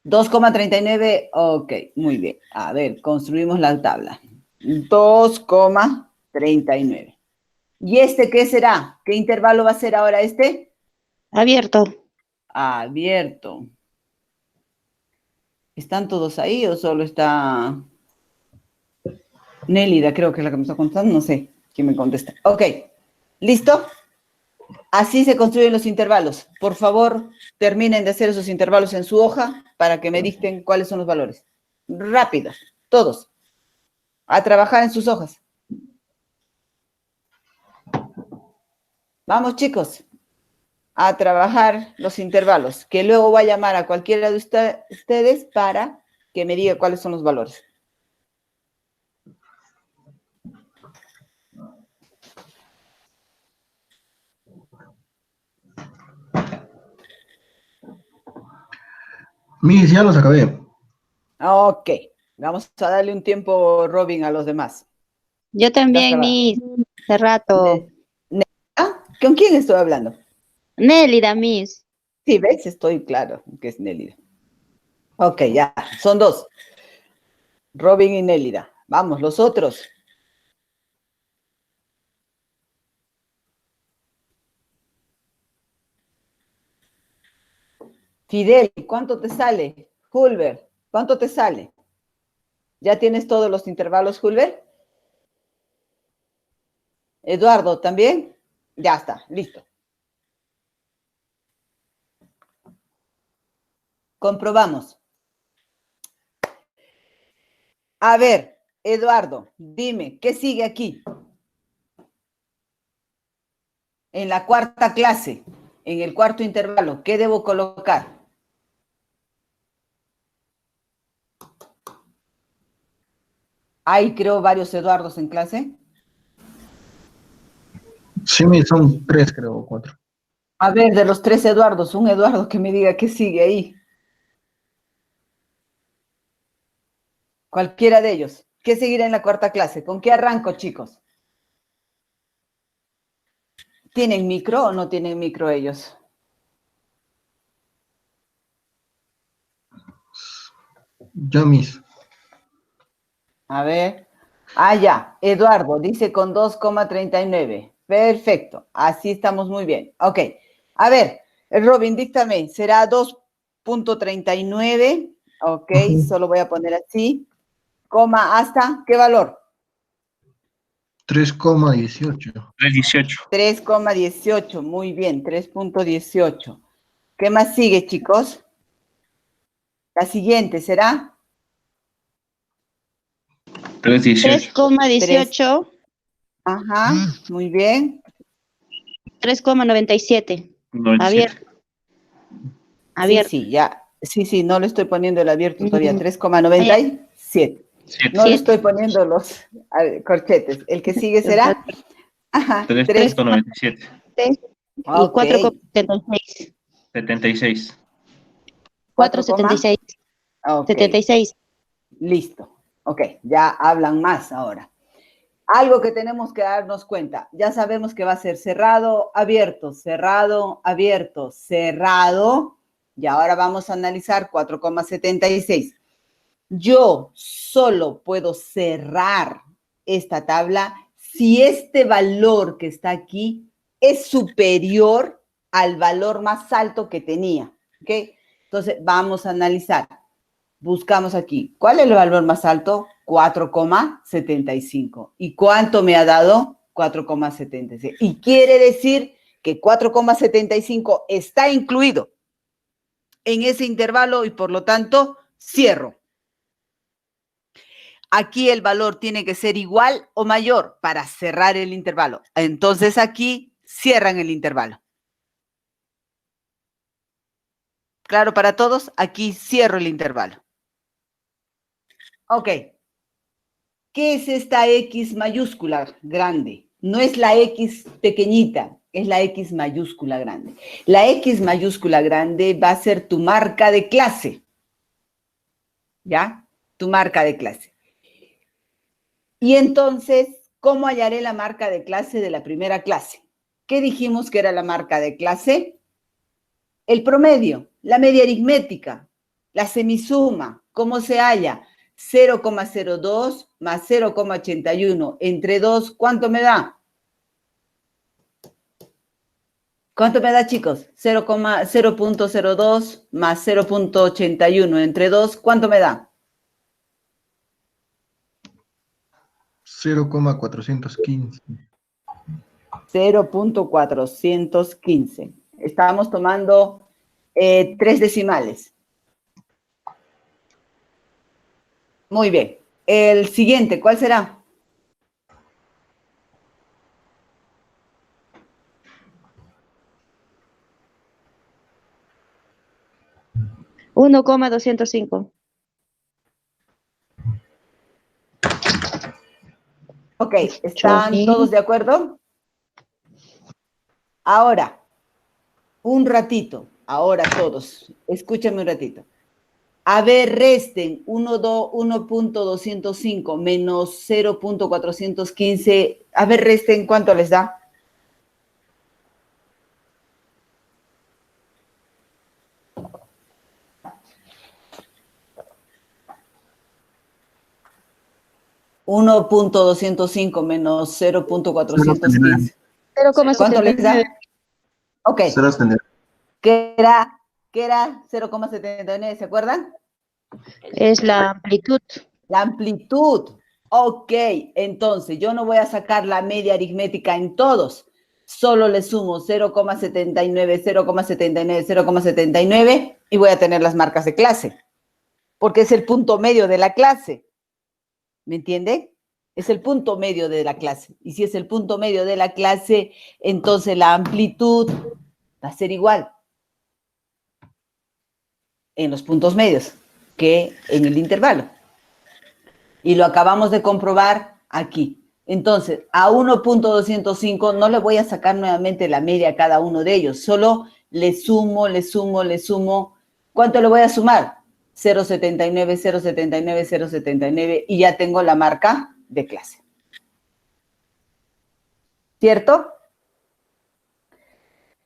2,39, ok, muy bien. A ver, construimos la tabla. 2,39. ¿Y este qué será? ¿Qué intervalo va a ser ahora este? Abierto. Abierto. ¿Están todos ahí o solo está Nélida? Creo que es la que me está contestando. No sé quién me contesta. Ok, ¿listo? Así se construyen los intervalos. Por favor, terminen de hacer esos intervalos en su hoja para que me dicten cuáles son los valores. Rápido, todos. A trabajar en sus hojas. Vamos, chicos, a trabajar los intervalos, que luego voy a llamar a cualquiera de ustedes para que me diga cuáles son los valores. Miss, ya los acabé. Ok, vamos a darle un tiempo, Robin, a los demás. Yo también, Miss. Hace rato. ¿Con quién estoy hablando? Nélida, Miss. Sí, ¿ves? Estoy claro que es Nélida. Ok, ya, son dos. Robin y Nélida. Vamos, los otros. Fidel, ¿cuánto te sale? Hulber, ¿cuánto te sale? ¿Ya tienes todos los intervalos, Hulber? Eduardo, ¿también? Ya está, listo. Comprobamos. A ver, Eduardo, dime, ¿qué sigue aquí? En la cuarta clase, en el cuarto intervalo, ¿qué debo colocar? Hay, creo, varios Eduardos en clase. Sí, Miss, son 3, creo, o 4. A ver, de los 3 Eduardos, un Eduardo que me diga qué sigue ahí. Cualquiera de ellos. ¿Qué seguirá en la cuarta clase? ¿Con qué arranco, chicos? ¿Tienen micro o no tienen micro ellos? Yo, Miss. A ver. Ya. Eduardo dice con 2,39. Perfecto. Así estamos muy bien. Ok. A ver, Robin, díctame. ¿Será 2,39? Ok, solo voy a poner así. Coma hasta, ¿qué valor? 3,18. 3.18. 3,18. Muy bien, 3,18. ¿Qué más sigue, chicos? La siguiente será 3.18. 3,18. Ajá, muy bien. 3,97. 97. Abierto. Sí, ya. Sí, no le estoy poniendo el abierto todavía. Mm. 3,97. 7. No le 7. estoy poniendo los corchetes. El que sigue será. Ajá, 3. 3.97. Y Ok. 4,76. 76. 4,76. Ok, 76. listo. Ok, ya hablan más ahora. Algo que tenemos que darnos cuenta. Ya sabemos que va a ser cerrado, abierto, cerrado, abierto, cerrado. Y ahora vamos a analizar 4,76. Yo solo puedo cerrar esta tabla si este valor que está aquí es superior al valor más alto que tenía. ¿Ok? Entonces, vamos a analizar. Buscamos aquí. ¿Cuál es el valor más alto? 4,75. ¿Y cuánto me ha dado? 4,76. Y quiere decir que 4,75 está incluido en ese intervalo y por lo tanto cierro. Aquí el valor tiene que ser igual o mayor para cerrar el intervalo. Entonces aquí cierran el intervalo. ¿Claro para todos? Aquí cierro el intervalo. Ok. ¿Qué es esta X mayúscula grande? No es la X pequeñita, es la X mayúscula grande. La X mayúscula grande va a ser tu marca de clase. ¿Ya? Tu marca de clase. Y entonces, ¿cómo hallaré la marca de clase de la primera clase? ¿Qué dijimos que era la marca de clase? El promedio, la media aritmética, la semisuma. ¿Cómo se halla? 0,02 más 0,81 entre 2, ¿cuánto me da? ¿Cuánto me da, chicos? 0,02 más 0,81 entre 2, ¿cuánto me da? 0,415. 0,415. Estábamos tomando 3 decimales. Muy bien. El siguiente, ¿cuál será? $1,205. Ok, ¿están todos de acuerdo? Ahora, un ratito, ahora todos, escúchame un ratito. A ver, resten 1.205 menos 0.415. A ver, resten, ¿cuánto les da? $1.205 menos 0.415. ¿Cuánto les da? Ok. ¿Qué era 0,79? ¿Se acuerdan? Es la amplitud. La amplitud. Ok, entonces yo no voy a sacar la media aritmética en todos. Solo le sumo 0,79, 0,79, 0,79 y voy a tener las marcas de clase. Porque es el punto medio de la clase. ¿Me entiende? Es el punto medio de la clase. Y si es el punto medio de la clase, entonces la amplitud va a ser igual en los puntos medios que en el intervalo. Y lo acabamos de comprobar aquí. Entonces, a 1.205 no le voy a sacar nuevamente la media a cada uno de ellos. Solo le sumo. ¿Cuánto le voy a sumar? 0,79, 0,79, 0,79 y ya tengo la marca de clase. ¿Cierto?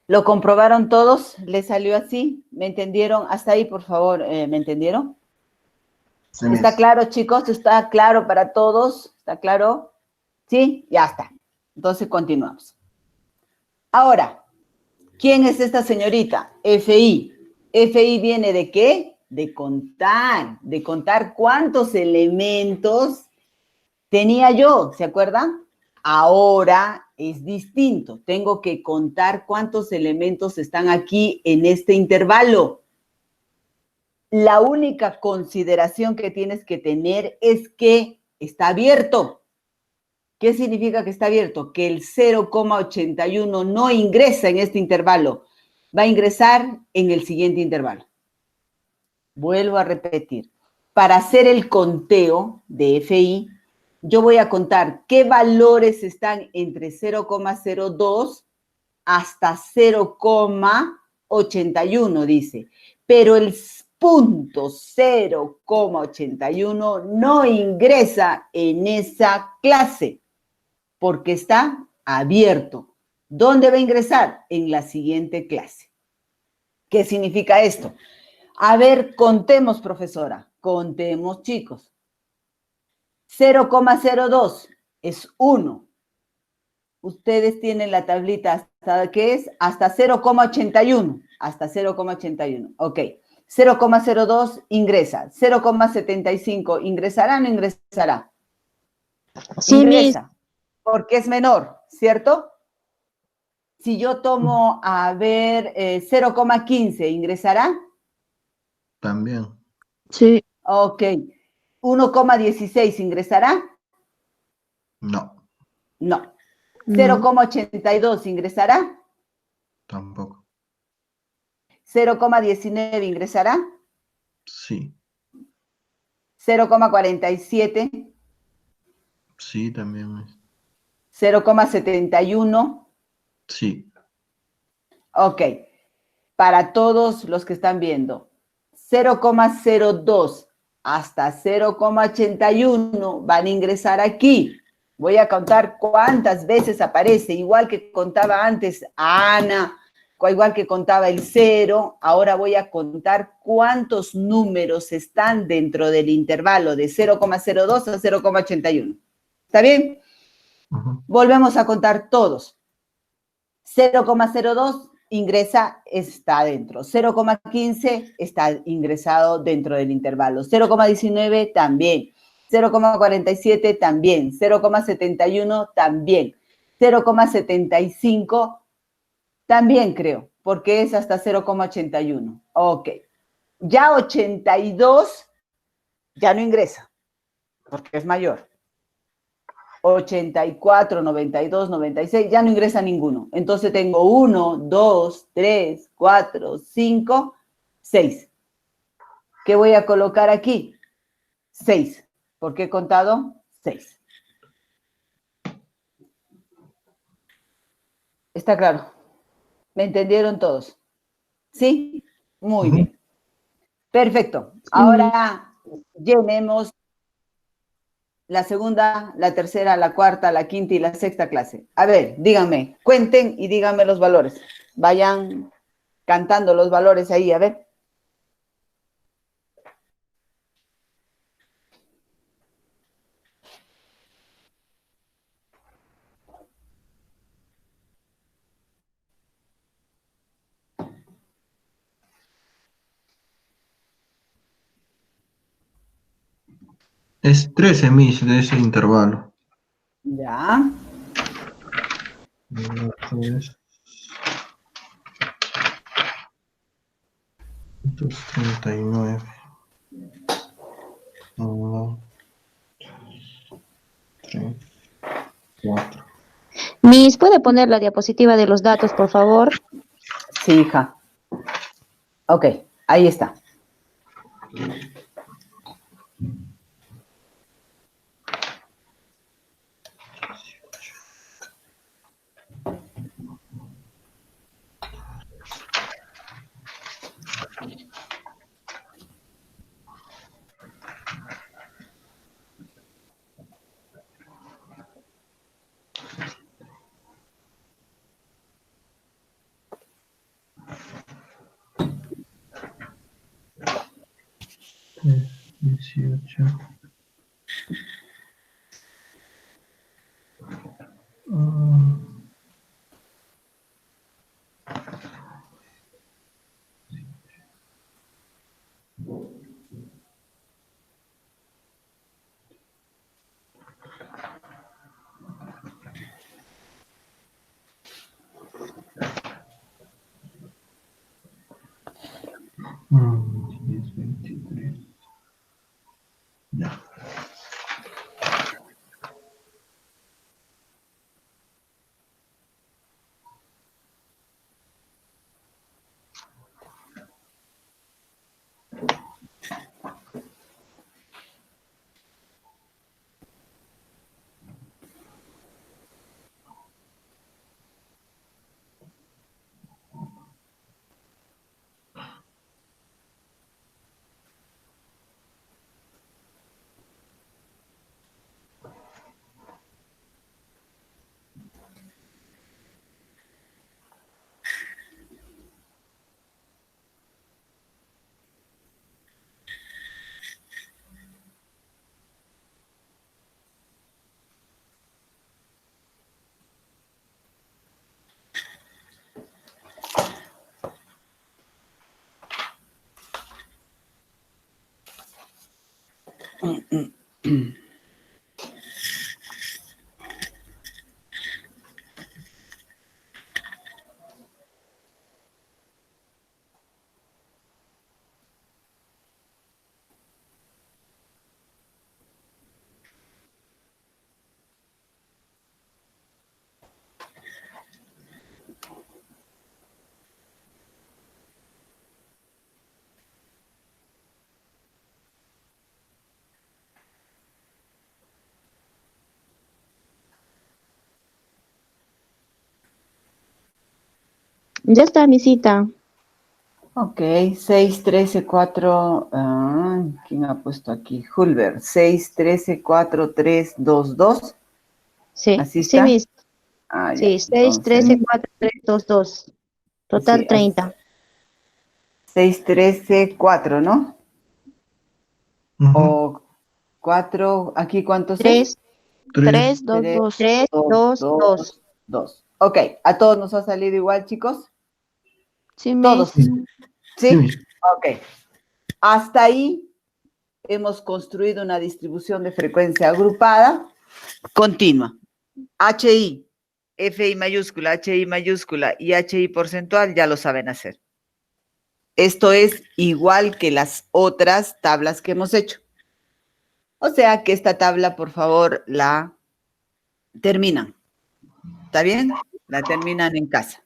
¿Lo comprobaron todos? ¿Les salió así? ¿Me entendieron? Hasta ahí, por favor, ¿me entendieron? Sí, ¿está claro, chicos? ¿Está claro para todos? ¿Está claro? ¿Sí? Ya está. Entonces, continuamos. Ahora, ¿quién es esta señorita? FI. FI viene ¿de qué? De contar cuántos elementos tenía yo, ¿se acuerdan? Ahora es distinto. Tengo que contar cuántos elementos están aquí en este intervalo. La única consideración que tienes que tener es que está abierto. ¿Qué significa que está abierto? Que el 0,81 no ingresa en este intervalo. Va a ingresar en el siguiente intervalo. Vuelvo a repetir. Para hacer el conteo de FI, yo voy a contar qué valores están entre 0,02 hasta 0,81, dice. Pero el punto 0,81 no ingresa en esa clase porque está abierto. ¿Dónde va a ingresar? En la siguiente clase. ¿Qué significa esto? A ver, contemos, profesora. Contemos, chicos. 0,02 es 1. Ustedes tienen la tablita hasta, ¿qué es? Hasta 0,81. Hasta 0,81. Ok. 0,02 ingresa. 0,75 ingresará o no ingresará. Sí, ingresa. Porque es menor. ¿cierto? Si yo tomo, a ver, 0,15, ¿ingresará? También. Sí. Ok. 1,16, ¿ingresará? No, No. No. 0,82, ¿ingresará? tampoco. 0,19, ¿ingresará? Sí, 0,47, sí, también. 0,71. Sí. Ok. Para todos los que están viendo, 0,02 hasta 0,81 van a ingresar aquí. Voy a contar cuántas veces aparece, igual que contaba antes a Ana, igual que contaba el 0. Ahora voy a contar cuántos números están dentro del intervalo de 0,02 a 0,81. ¿Está bien? Volvemos a contar todos. 0,02 ingresa, está dentro. 0,15 está ingresado dentro del intervalo. 0,19 también. 0,47 también. 0,71 también. 0,75 también creo, porque es hasta 0,81. Ok. Ya 82 ya no ingresa, porque es mayor. 84, 92, 96, ya no ingresa ninguno. Entonces tengo 1, 2, 3, 4, 5, 6. ¿Qué voy a colocar aquí? 6. ¿Por qué he contado? 6. ¿Está claro? ¿Me entendieron todos? ¿Sí? Muy bien. Perfecto. Ahora llenemos la segunda, la tercera, la cuarta, la quinta y la sexta clase. A ver, díganme, cuenten y díganme los valores. Vayan cantando los valores ahí, a ver. Es 13 mis de ese intervalo. Ya. 39. 1, 3, 4. Miss, ¿puede poner la diapositiva de los datos, por favor? Sí, hija. Ok, ahí está. Es 18. Es 23. Ya. Ya está mi cita. Ok, 6, 13, 4. ¿Quién ha puesto aquí? Hulber. 6, 13, 4, 3, 2, 2. Sí, ¿Así sí, está? mis. Ya. Sí, 6, Entonces, 13, 4, 3, 2, 2. Total sí, 30. 6, 13, 4, ¿no? Ujú. O 4, ¿aquí cuántos es? 3, 3. 3, 2, 3, 2. 3, 2, 2, 2. 2, 2. Ok, ¿a todos nos ha salido igual, chicos? Sí, Todos, mis. Sí, ¿sí? mis. Ok. Hasta ahí hemos construido una distribución de frecuencia agrupada continua. HI, FI mayúscula, HI mayúscula y HI porcentual ya lo saben hacer. Esto es igual que las otras tablas que hemos hecho. O sea que esta tabla, por favor, la terminan. ¿Está bien? La terminan en casa.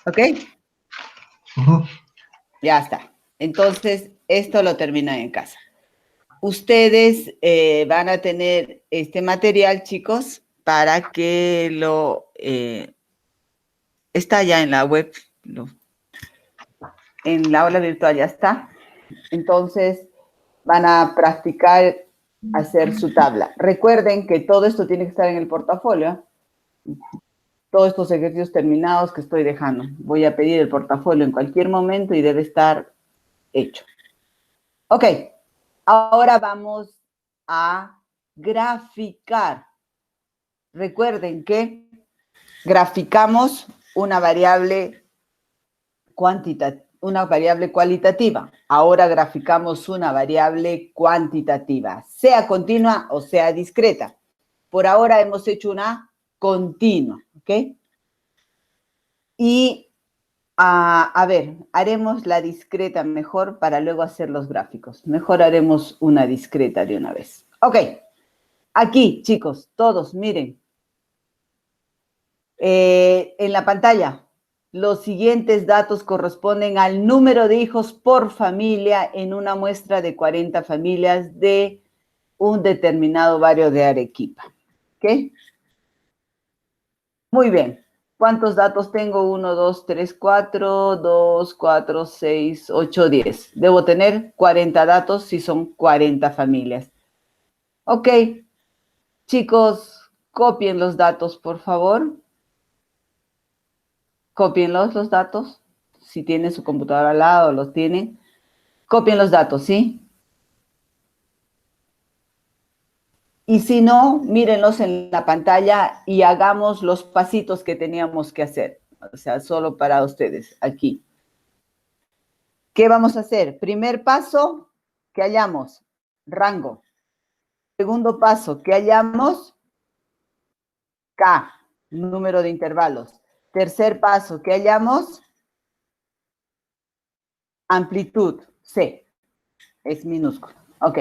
¿Ok? Ujú. Ya está. Entonces, esto lo terminan en casa. Ustedes van a tener este material, chicos, para que lo... está ya en la web, en la aula virtual ya está. Entonces, van a practicar hacer su tabla. Recuerden que todo esto tiene que estar en el portafolio. Todos estos ejercicios terminados que estoy dejando. Voy a pedir el portafolio en cualquier momento y debe estar hecho. Ok, ahora vamos a graficar. Recuerden que graficamos una variable cualitativa. Ahora graficamos una variable cuantitativa, sea continua o sea discreta. Por ahora hemos hecho una continua, ¿ok? Y, a ver, haremos la discreta mejor para luego hacer los gráficos. Mejor haremos una discreta de una vez. Ok, aquí, chicos, todos, miren. En la pantalla, los siguientes datos corresponden al número de hijos por familia en una muestra de 40 familias de un determinado barrio de Arequipa. ¿Ok? Muy bien. ¿Cuántos datos tengo? 1, 2, 3, 4, 2, 4, 6, 8, 10. Debo tener 40 datos si son 40 familias. Ok. Chicos, copien los datos, por favor. Cópienlos los datos. Si tienen su computadora al lado, los tienen. Copien los datos, ¿sí? Y si no, mírenlos en la pantalla y hagamos los pasitos que teníamos que hacer. O sea, solo para ustedes, aquí. ¿Qué vamos a hacer? Primer paso, que hallamos rango. Segundo paso, que hallamos K, número de intervalos. Tercer paso, que hallamos amplitud, C, es minúsculo. Ok.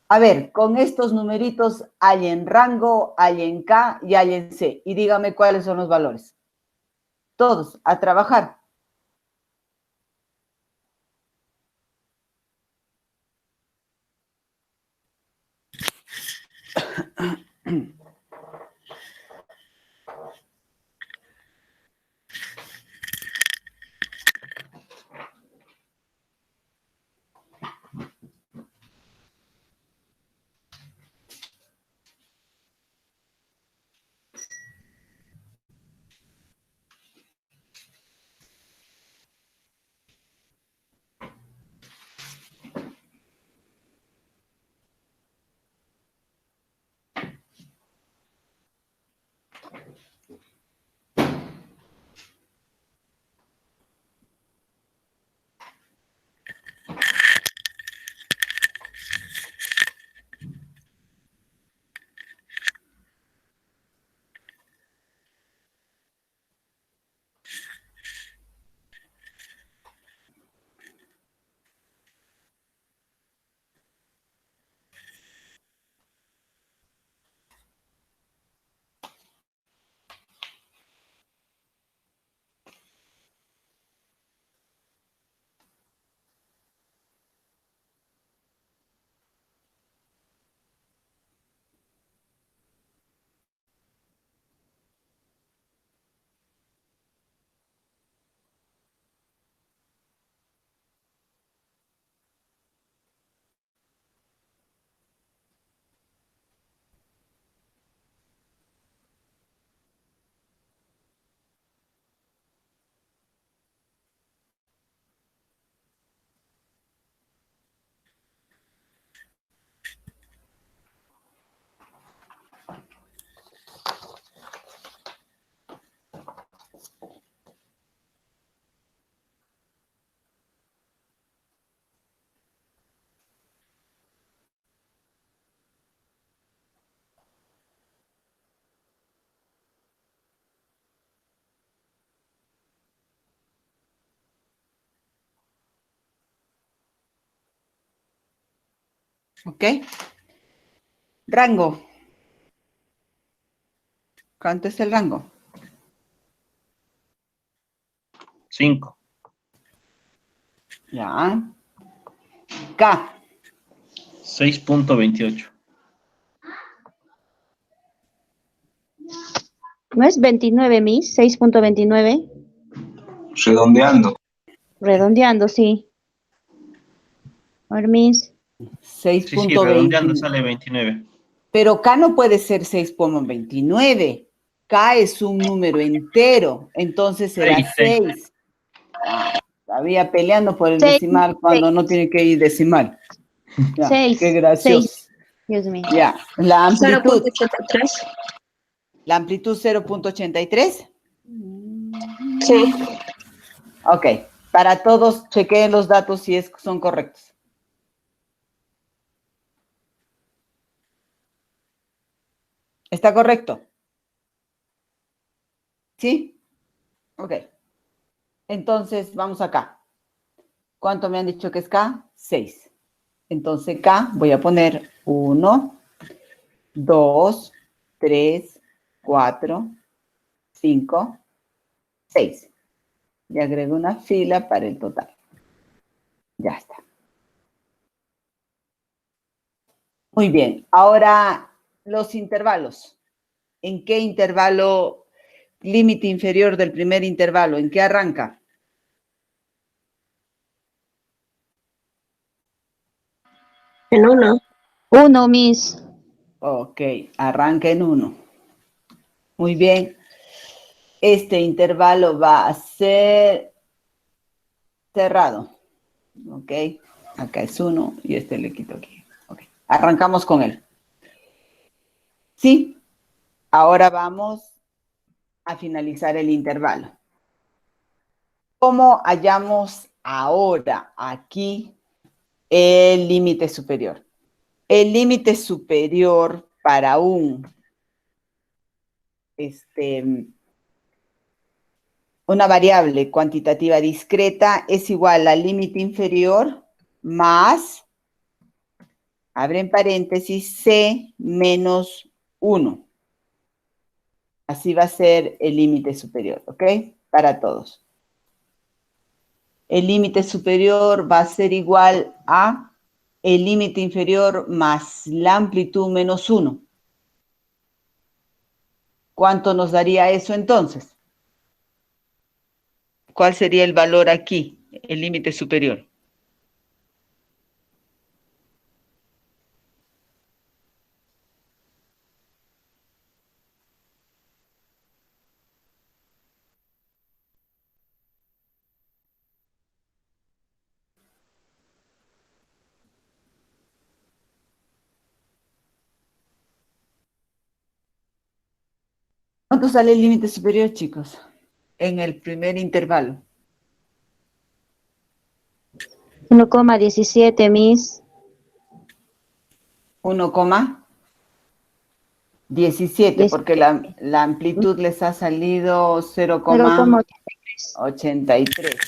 A ver, con estos numeritos hay en rango, hay en K y hay en C. Y dígame cuáles son los valores. Todos, a trabajar. ¿Ok? Rango. ¿Cuánto es el rango? 5. Ya. K. 6.28. ¿No es 29, Miss? 6.29. Redondeando. Redondeando, sí. A ver, Miss. Sí, redondeando 6.29. sale 29. Pero K no puede ser 6.29. K es un número entero, entonces será 6. 6. Todavía peleando por el 6, decimal cuando no tiene que ir decimal. Ya, 6, qué 6. gracioso. Dios mío. Ya, la amplitud. 0.83. La amplitud 0.83. Sí. Ok, para todos, chequeen los datos si son correctos. ¿Está correcto? ¿Sí? Ok. Entonces, vamos acá. ¿Cuánto me han dicho que es K? 6. Entonces, K, voy a poner 1, 2, 3, 4, 5, 6. Y agrego una fila para el total. Ya está. Muy bien. Ahora, los intervalos. ¿En qué intervalo, límite inferior del primer intervalo, en qué arranca? En 1. 1, Miss. Ok, arranca en 1. Muy bien. Este intervalo va a ser cerrado. Ok, acá es 1 y este le quito aquí. Ok, arrancamos con él. Sí, ahora vamos a finalizar el intervalo. ¿Cómo hallamos ahora aquí el límite superior? El límite superior para una variable cuantitativa discreta es igual al límite inferior más, abren paréntesis, c menos 1. Así va a ser el límite superior, ¿ok? Para todos. El límite superior va a ser igual a el límite inferior más la amplitud menos 1. ¿Cuánto nos daría eso entonces? ¿Cuál sería el valor aquí, el límite superior? ¿Cuánto sale el límite superior, chicos? En el primer intervalo. 1,17, Miss. 1,17, porque la amplitud les ha salido 0,83.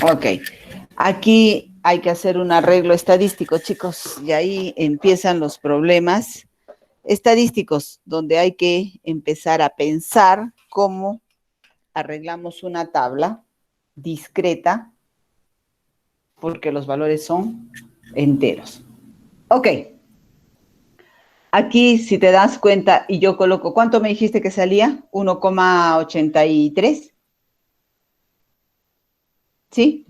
Ok. Aquí hay que hacer un arreglo estadístico, chicos, y ahí empiezan los problemas estadísticos, donde hay que empezar a pensar cómo arreglamos una tabla discreta, porque los valores son enteros. Ok. Aquí, si te das cuenta, y yo coloco, ¿cuánto me dijiste que salía? 1,83. ¿Sí?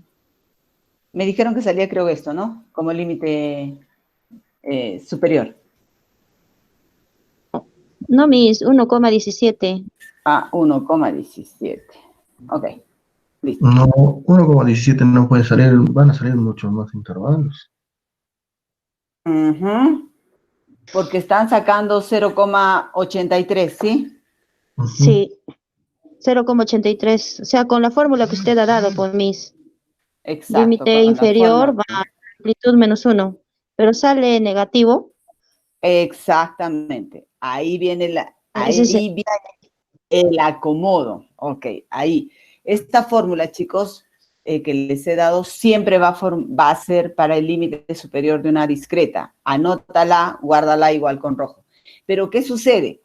Me dijeron que salía, creo, esto, ¿no? Como límite superior. No, Miss, 1,17. Ah, 1,17. Ok, listo. No, 1,17 no puede salir, van a salir muchos más intervalos. Porque están sacando 0,83, ¿sí? Sí, 0,83. O sea, con la fórmula que usted ha dado, por Miss. Exacto, Límite con la inferior forma. va a amplitud menos 1. Pero sale negativo. Exactamente. Ahí viene Ese es el acomodo. Ok, ahí. Esta fórmula, chicos, que les he dado siempre va a ser para el límite superior de una discreta. Anótala, guárdala igual con rojo. Pero ¿qué sucede?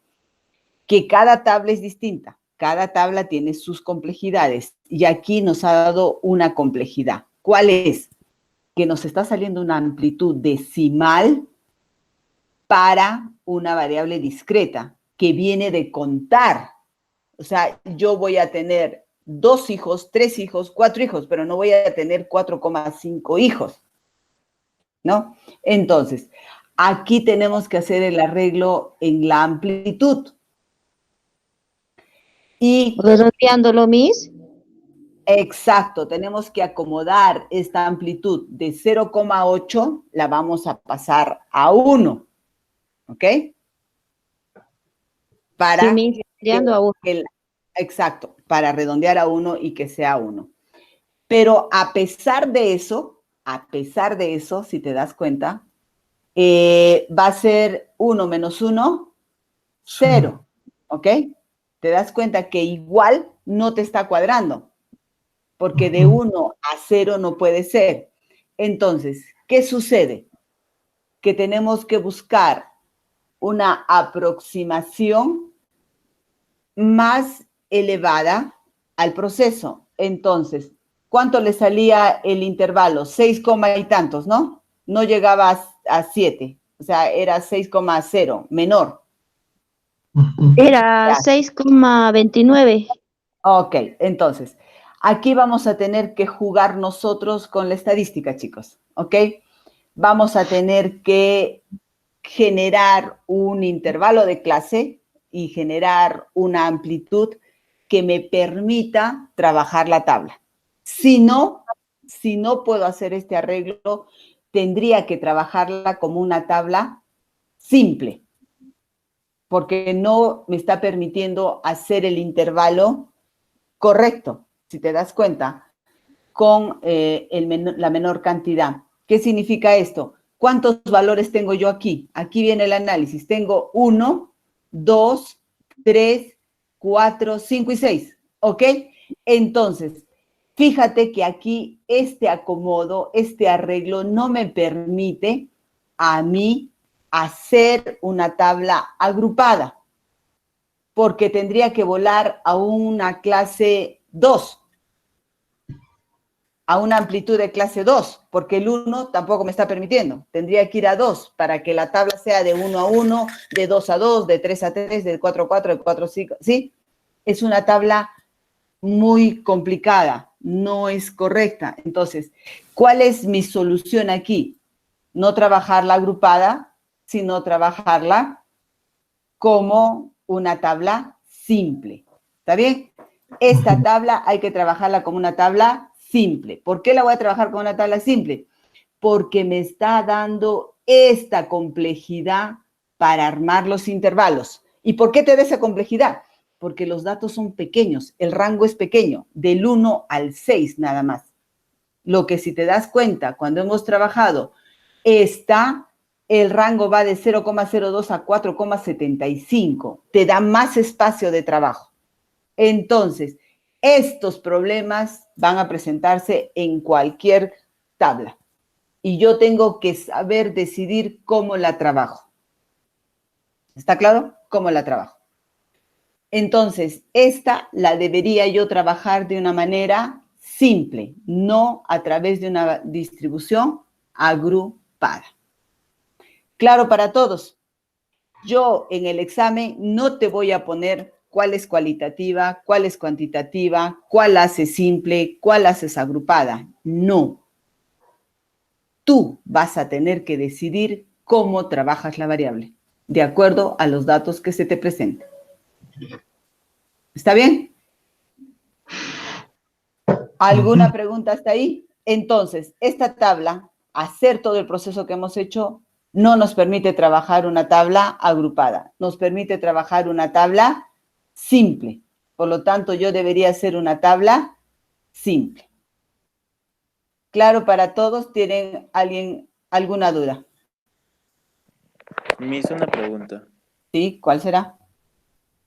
Que cada tabla es distinta. Cada tabla tiene sus complejidades. Y aquí nos ha dado una complejidad. ¿Cuál es? Que nos está saliendo una amplitud decimal para una variable discreta que viene de contar. O sea, yo voy a tener 2 hijos, 3 hijos, 4 hijos, pero no voy a tener 4,5 hijos, ¿no? Entonces, aquí tenemos que hacer el arreglo en la amplitud. Y Redondeándolo, Miss. exacto, tenemos que acomodar esta amplitud de 0,8, la vamos a pasar a 1, ¿ok? Para Sí, Miss, redondeando a 1. exacto, para redondear a 1 y que sea 1. Pero a pesar de eso, si te das cuenta, va a ser 1 menos 1, 0, ¿ok? Te das cuenta que igual no te está cuadrando, porque de 1 a 0 no puede ser. Entonces, ¿qué sucede? Que tenemos que buscar una aproximación más elevada al proceso. Entonces, ¿cuánto le salía el intervalo? 6, y tantos, ¿no? No llegaba a 7, o sea, era 6,0, menor. Era 6,29. Ok, entonces, aquí vamos a tener que jugar nosotros con la estadística, chicos, ¿ok? Vamos a tener que generar un intervalo de clase y generar una amplitud que me permita trabajar la tabla. Si no puedo hacer este arreglo, tendría que trabajarla como una tabla simple, porque no me está permitiendo hacer el intervalo correcto, si te das cuenta, con la menor cantidad. ¿Qué significa esto? ¿Cuántos valores tengo yo aquí? Aquí viene el análisis. Tengo 1, 2, 3, 4, 5 y 6. ¿Ok? Entonces, fíjate que aquí este acomodo, este arreglo no me permite a mí hacer una tabla agrupada, porque tendría que volar a una clase 2, a una amplitud de clase 2, porque el 1 tampoco me está permitiendo. Tendría que ir a 2 para que la tabla sea de 1 a 1, de 2 a 2, de 3 a 3, de 4 a 4, de 4 a 5. ¿Sí? Es una tabla muy complicada, no es correcta. Entonces, ¿cuál es mi solución aquí? No trabajarla agrupada, sino trabajarla como una tabla simple. ¿Está bien? Esta tabla hay que trabajarla como una tabla simple. ¿Por qué la voy a trabajar como una tabla simple? Porque me está dando esta complejidad para armar los intervalos. ¿Y por qué te da esa complejidad? Porque los datos son pequeños, el rango es pequeño, del 1 al 6 nada más. Lo que si te das cuenta, cuando hemos trabajado el rango va de 0,02 a 4,75. Te da más espacio de trabajo. Entonces, estos problemas van a presentarse en cualquier tabla. Y yo tengo que saber decidir cómo la trabajo. ¿Está claro? ¿Cómo la trabajo? Entonces, esta la debería yo trabajar de una manera simple, no a través de una distribución agrupada. Claro para todos. Yo en el examen no te voy a poner cuál es cualitativa, cuál es cuantitativa, cuál haces simple, cuál haces agrupada. No. Tú vas a tener que decidir cómo trabajas la variable, de acuerdo a los datos que se te presenten. ¿Está bien? ¿Alguna pregunta hasta ahí? Entonces, esta tabla, hacer todo el proceso que hemos hecho, no nos permite trabajar una tabla agrupada, nos permite trabajar una tabla simple. Por lo tanto, yo debería hacer una tabla simple. ¿Claro para todos? ¿Tienen alguna duda? Me hizo una pregunta. ¿Sí? ¿Cuál será?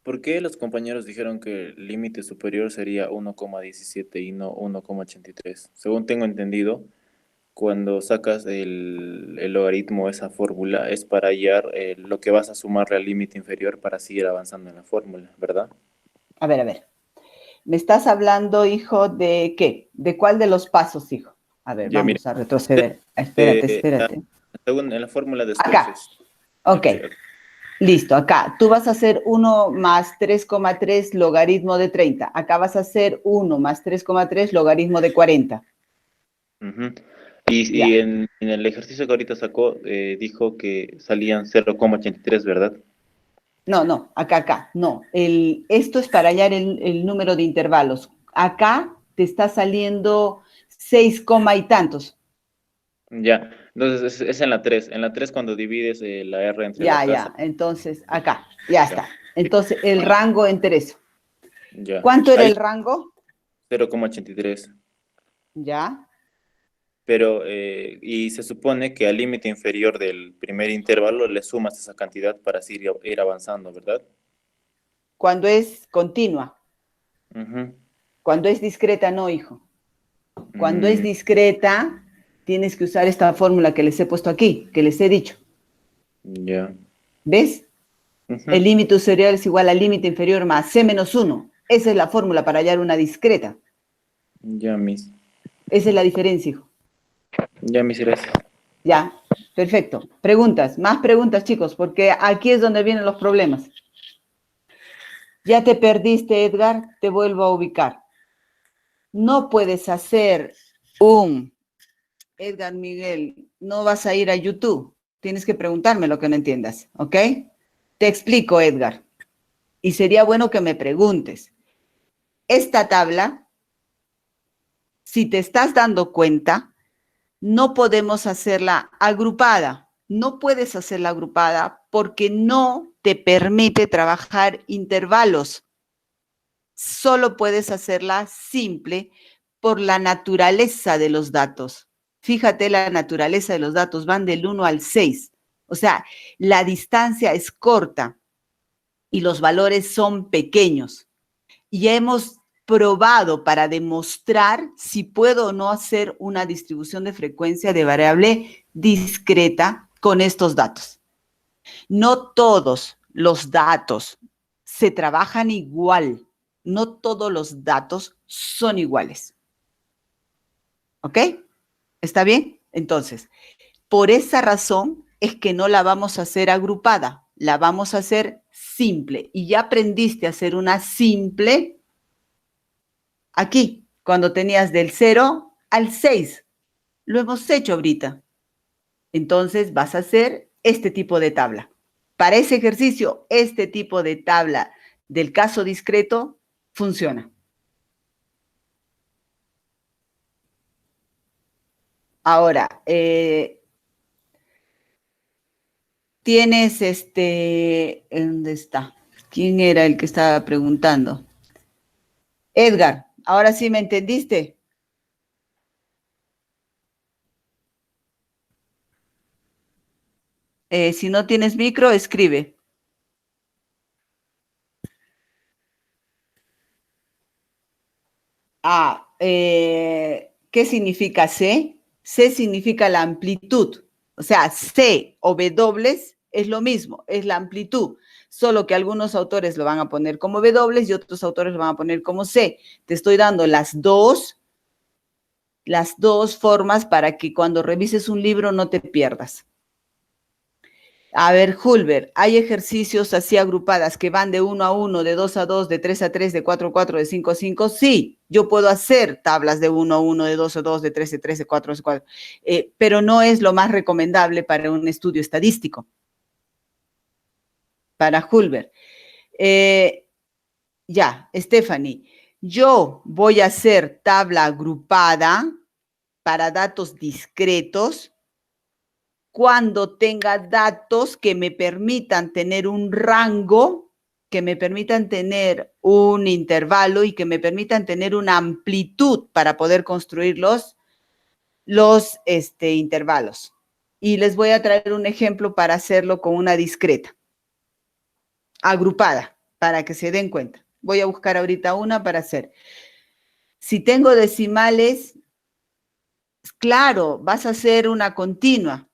¿Por qué los compañeros dijeron que el límite superior sería 1,17 y no 1,83? Según tengo entendido, cuando sacas el logaritmo, esa fórmula, es para hallar lo que vas a sumarle al límite inferior para seguir avanzando en la fórmula, ¿verdad? A ver, a ver. ¿Me estás hablando, hijo, de qué? ¿De cuál de los pasos, hijo? A ver, Ya, mira, vamos a retroceder. Espérate, eh, espérate. según en la fórmula de Acá. Stokes. Ok. Listo, acá. Tú vas a hacer 1 más 3,3 logaritmo de 30. Acá vas a hacer 1 más 3,3 logaritmo de 40. Ujú. Ya. Y en el ejercicio que ahorita sacó, dijo que salían 0,83, ¿verdad? No, no, acá, no. Esto es para hallar el número de intervalos. Acá te está saliendo 6 coma y tantos. Ya, entonces es en la 3. En la 3 cuando divides la R entre la Ya, casa. ya. Entonces, acá, ya Ya, está. Entonces, el rango entre eso. ya. ¿Cuánto era Ahí el rango? 0,83. Ya. Pero, y se supone que al límite inferior del primer intervalo le sumas esa cantidad para así ir avanzando, ¿verdad? Cuando es continua. Ujú. Cuando es discreta, no, hijo. Cuando es Mm, discreta, tienes que usar esta fórmula que les he puesto aquí, que les he dicho. ya. ¿Ves? El Ujú. límite superior es igual al límite inferior más C menos 1. Esa es la fórmula para hallar una discreta. Ya, mis. Esa es la diferencia, hijo. Ya, mis, gracias. Ya, perfecto. Preguntas, más preguntas, chicos, porque aquí es donde vienen los problemas. Ya te perdiste, Edgar, te vuelvo a ubicar. No puedes hacer Edgar Miguel, no vas a ir a YouTube. Tienes que preguntarme lo que no entiendas, ¿ok? Te explico, Edgar. Y sería bueno que me preguntes. Esta tabla, si te estás dando cuenta, no podemos hacerla agrupada. No puedes hacerla agrupada porque no te permite trabajar intervalos. Solo puedes hacerla simple por la naturaleza de los datos. Fíjate la naturaleza de los datos, van del 1 al 6. O sea, la distancia es corta y los valores son pequeños. Y hemos probado para demostrar si puedo o no hacer una distribución de frecuencia de variable discreta con estos datos. No todos los datos se trabajan igual. No todos los datos son iguales. ¿Ok? ¿Está bien? Entonces, por esa razón es que no la vamos a hacer agrupada, la vamos a hacer simple. Y ya aprendiste a hacer una simple aquí, cuando tenías del 0 al 6. Lo hemos hecho ahorita. Entonces vas a hacer este tipo de tabla. Para ese ejercicio, este tipo de tabla del caso discreto funciona. Ahora, tienes ¿dónde está? ¿Quién era el que estaba preguntando? Edgar, ¿ahora sí me entendiste? Si no tienes micro, escribe. ¿Qué significa C? C significa la amplitud. O sea, C o W es lo mismo, es la amplitud. Solo que algunos autores lo van a poner como W y otros autores lo van a poner como C. Te estoy dando las dos formas para que cuando revises un libro no te pierdas. A ver, Hulber, ¿hay ejercicios así agrupadas que van de 1 a 1, de 2 a 2, de 3 a 3, de 4 a 4, de 5 a 5? Sí, yo puedo hacer tablas de 1 a 1, de 2 a 2, de 3 a 3, de 4 a 4, pero no es lo más recomendable para un estudio estadístico. Para Hulber. Ya, Stephanie, yo voy a hacer tabla agrupada para datos discretos cuando tenga datos que me permitan tener un rango, que me permitan tener un intervalo y que me permitan tener una amplitud para poder construir los intervalos. Y les voy a traer un ejemplo para hacerlo con una discreta, agrupada. para que se den cuenta. Voy a buscar ahorita una para hacer. Si tengo decimales, claro, vas a hacer una continua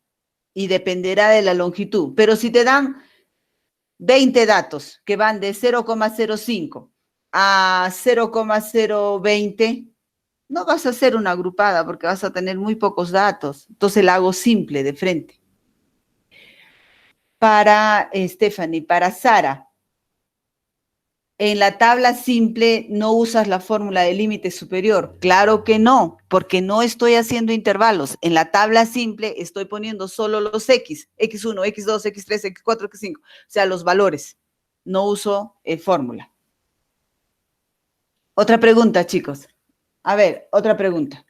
y dependerá de la longitud. Pero si te dan 20 datos que van de 0,05 a 0,020, no vas a hacer una agrupada porque vas a tener muy pocos datos. Entonces la hago simple de frente. Para Stephanie, para Sara, en la tabla simple no usas la fórmula de límite superior. Claro que no, porque no estoy haciendo intervalos. En la tabla simple estoy poniendo solo los X, X1, X2, X3, X4, X5, o sea, los valores. No uso fórmula. Otra pregunta, chicos. A ver, otra pregunta.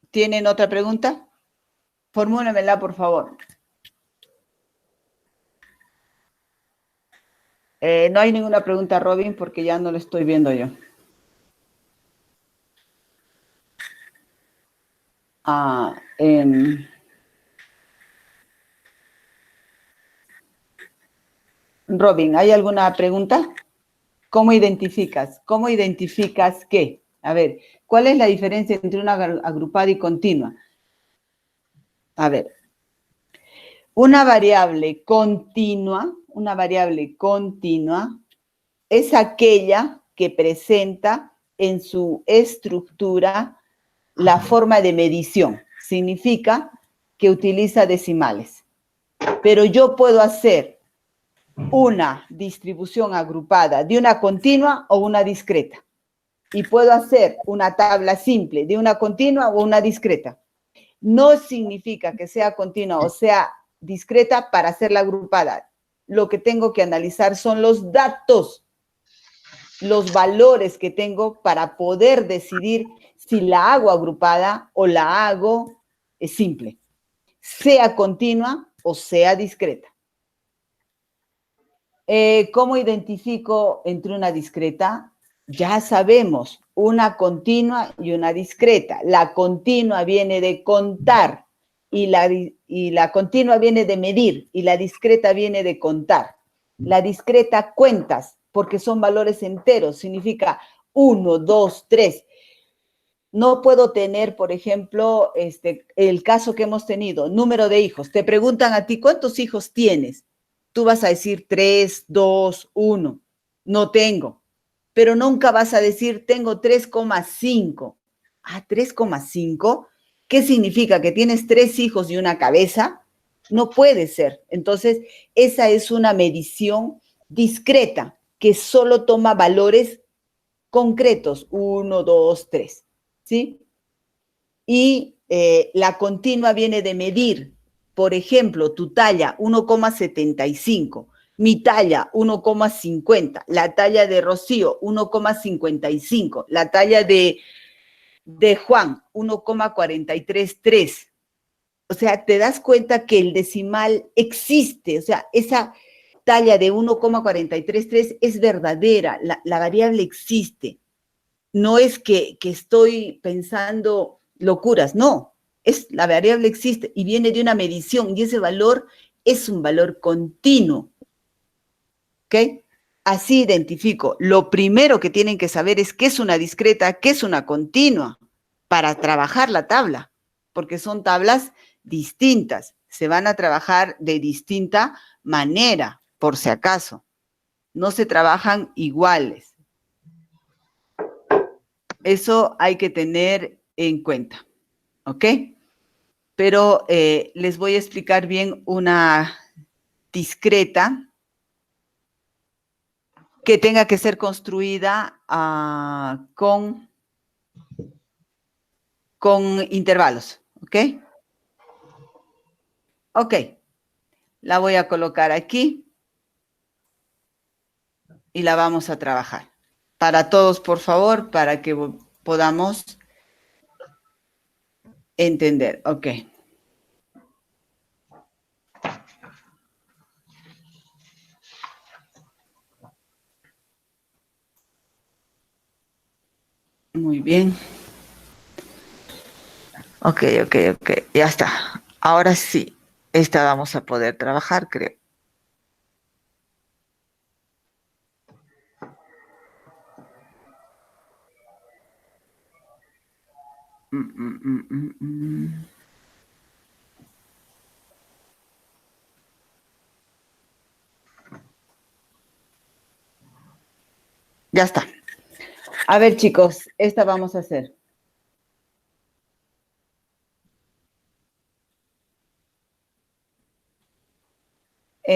¿Tienen otra pregunta? Formúlemela, por favor. No hay ninguna pregunta, Robin, porque ya no lo estoy viendo yo. Robin, ¿hay alguna pregunta? ¿Cómo identificas? ¿Cómo identificas qué? A ver, ¿cuál es la diferencia entre una agrupada y continua? A ver, una variable continua es aquella que presenta en su estructura la forma de medición. Significa que utiliza decimales. Pero yo puedo hacer una distribución agrupada de una continua o una discreta. Y puedo hacer una tabla simple de una continua o una discreta. No significa que sea continua o sea discreta para hacerla agrupada. Lo que tengo que analizar son los datos, los valores que tengo para poder decidir si la hago agrupada o la hago simple, sea continua o sea discreta. ¿Cómo identifico entre una discreta? Ya sabemos, una continua y una discreta. La continua viene de contar y la continua viene de medir y la discreta viene de contar. La discreta cuentas porque son valores enteros, significa 1, 2, 3. No puedo tener, por ejemplo, el caso que hemos tenido, número de hijos. Te preguntan a ti, ¿cuántos hijos tienes? Tú vas a decir 3, 2, 1. No tengo. Pero nunca vas a decir, tengo 3,5. Ah, 3,5. ¿Qué significa? ¿Que tienes 3 hijos y una cabeza? No puede ser. Entonces, esa es una medición discreta que solo toma valores concretos. 1, 2, 3. ¿Sí? Y la continua viene de medir. Por ejemplo, tu talla 1,75, mi talla 1,50, la talla de Rocío 1,55, la talla de Juan 1,433. O sea, te das cuenta que el decimal existe, o sea, esa talla de 1,433 es verdadera, la variable existe. No es que estoy pensando locuras, no. La variable existe y viene de una medición y ese valor es un valor continuo. ¿Ok? Así identifico. Lo primero que tienen que saber es qué es una discreta, qué es una continua para trabajar la tabla, porque son tablas distintas. Se van a trabajar de distinta manera, por si acaso. No se trabajan iguales. Eso hay que tener en cuenta. ¿Ok? Pero les voy a explicar bien una discreta que tenga que ser construida con intervalos. ¿Ok? Ok. La voy a colocar aquí y la vamos a trabajar. Para todos, por favor, para que podamos entender. Ok. Muy bien. Ok. Ya está. Ahora sí. Esta vamos a poder trabajar, creo. Ya está. A ver, chicos, esta vamos a hacer.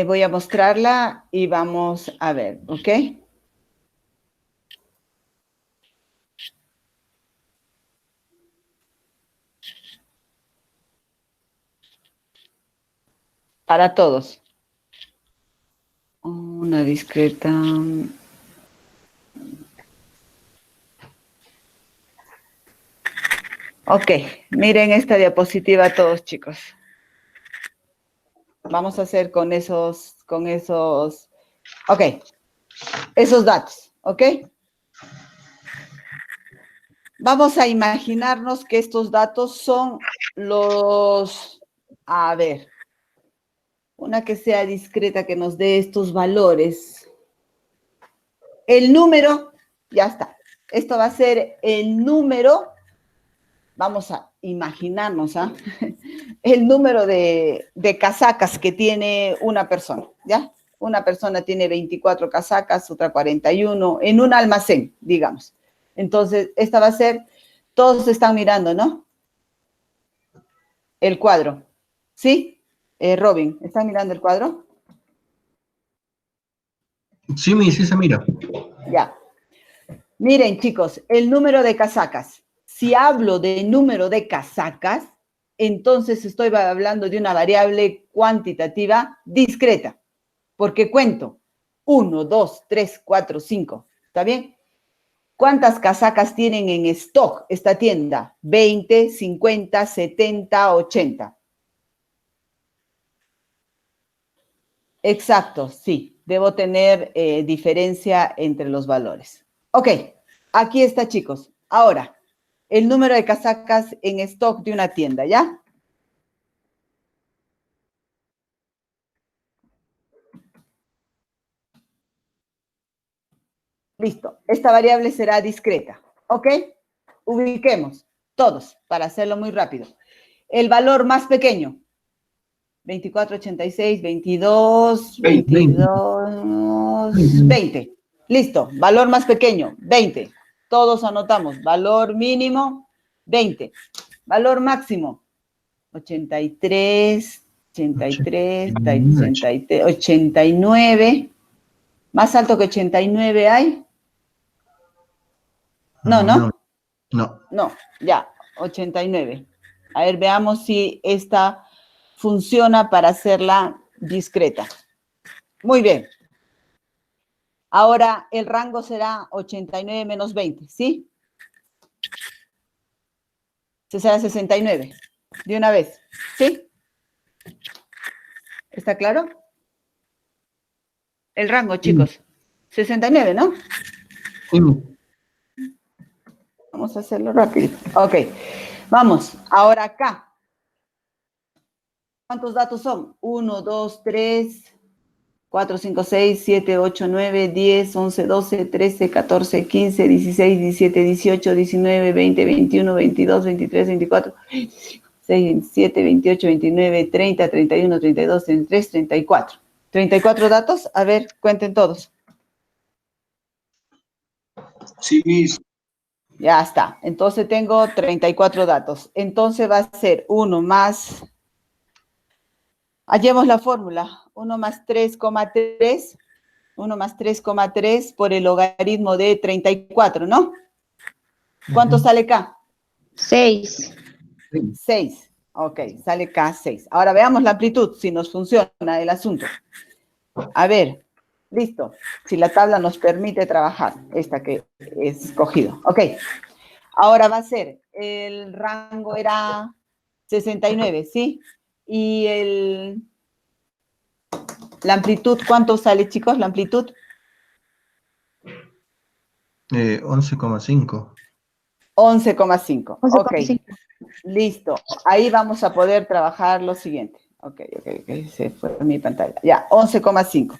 Voy a mostrarla y vamos a ver, ¿ok? Para todos. Una discreta. Ok, miren esta diapositiva todos, chicos. Vamos a hacer con esos, ok, esos datos, ¿ok? Vamos a imaginarnos que estos datos son los, a ver, una que sea discreta que nos dé estos valores. El número, ya está. Esto va a ser el número, vamos a imaginarnos, ¿ah? El número de casacas que tiene una persona, ¿ya? Una persona tiene 24 casacas, otra 41, en un almacén, digamos. Entonces, esta va a ser, todos están mirando, ¿no? El cuadro, ¿sí? Robin, ¿están mirando el cuadro? Sí, sí se mira. Ya. Miren, chicos, el número de casacas. Si hablo de número de casacas, entonces estoy hablando de una variable cuantitativa discreta, porque cuento 1, 2, 3, 4, 5, ¿está bien? ¿Cuántas casacas tienen en stock esta tienda? 20, 50, 70, 80. Exacto, sí, debo tener diferencia entre los valores. Ok, aquí está, chicos. Ahora, el número de casacas en stock de una tienda, ¿ya? Listo. Esta variable será discreta, ¿ok? Ubiquemos todos para hacerlo muy rápido. El valor más pequeño. 24, 86, 22, 22, 20. Listo. Valor más pequeño, 20. Todos anotamos. Valor mínimo, 20. Valor máximo, 83, 83, 89. ¿Más alto que 89 hay? No, ¿no? No, ya, 89. A ver, veamos si esta funciona para hacerla discreta. Muy bien. Ahora el rango será 89 menos 20, ¿sí? Se será 69. De una vez, ¿sí? ¿Está claro? El rango, chicos. 69, ¿no? Sí. Vamos a hacerlo rápido. Ok. Vamos. Ahora acá. ¿Cuántos datos son? 1, 2, 3, 4, 5, 6, 7, 8, 9, 10, 11, 12, 13, 14, 15, 16, 17, 18, 19, 20, 21, 22, 23, 24, 25, 26, 27, 28, 29, 30, 31, 32, 33, 34. 34 datos. A ver, cuenten todos. Sí, Miss. Ya está. Entonces tengo 34 datos. Entonces va a ser 1 más... Hallemos la fórmula. 1 más 3,3. 1 más 3,3 por el logaritmo de 34, ¿no? ¿Cuánto sale acá? 6. 6. Ok, sale acá 6. Ahora veamos la amplitud, si nos funciona el asunto. A ver, listo. Si la tabla nos permite trabajar, esta que he escogido. Ok. Ahora va a ser, el rango era 69, ¿sí? Y la amplitud, ¿cuánto sale, chicos? La amplitud. 11,5. 11,5. Ok, 11,5. listo. Ahí vamos a poder trabajar lo siguiente. Ok, se fue mi pantalla. Ya, 11,5.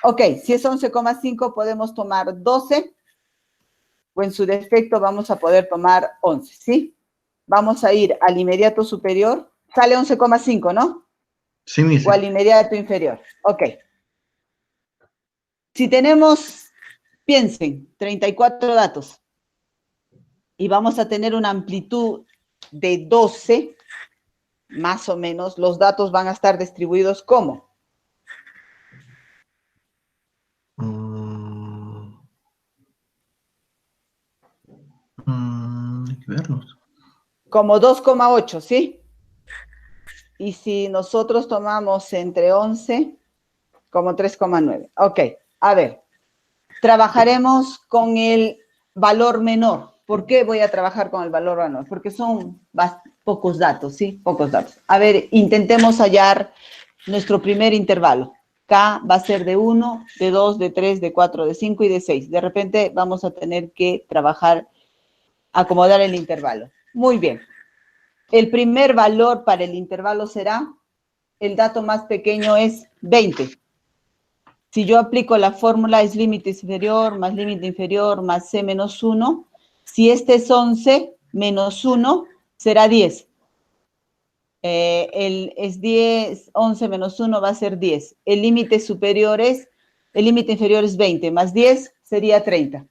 Ok, si es 11,5 podemos tomar 12 o en su defecto vamos a poder tomar 11, ¿sí? Vamos a ir al inmediato superior. Sale 11,5, ¿no? Sí, Miss. O al inmediato inferior. Ok. Si tenemos, piensen, 34 datos y vamos a tener una amplitud de 12, más o menos, los datos van a estar distribuidos ¿cómo? Hay que verlos. Como 2,8, ¿sí? Y si nosotros tomamos entre 11, como 3,9. Ok, a ver, trabajaremos con el valor menor. ¿Por qué voy a trabajar con el valor menor? Porque son pocos datos, ¿sí? Pocos datos. A ver, intentemos hallar nuestro primer intervalo. K va a ser de 1, de 2, de 3, de 4, de 5 y de 6. De repente vamos a tener que trabajar, acomodar el intervalo. Muy bien. El primer valor para el intervalo será, el dato más pequeño es 20. Si yo aplico la fórmula es límite superior más límite inferior más C menos 1, si este es 11 menos 1 será 10. Es 10, 11 menos 1 va a ser 10. El límite inferior es 20, más 10 sería 30.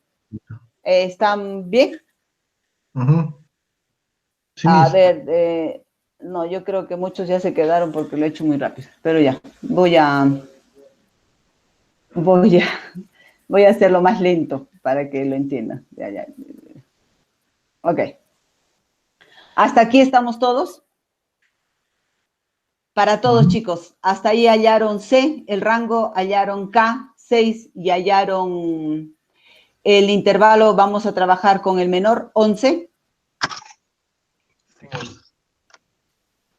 ¿Están bien? Sí, A Miss. ver, no, yo creo que muchos ya se quedaron porque lo he hecho muy rápido, pero ya, voy a hacerlo más lento para que lo entiendan. Ya. Ok. ¿Hasta aquí estamos todos? Para todos, chicos. Hasta ahí hallaron C, el rango, hallaron K, 6 y hallaron el intervalo. Vamos a trabajar con el menor, 11.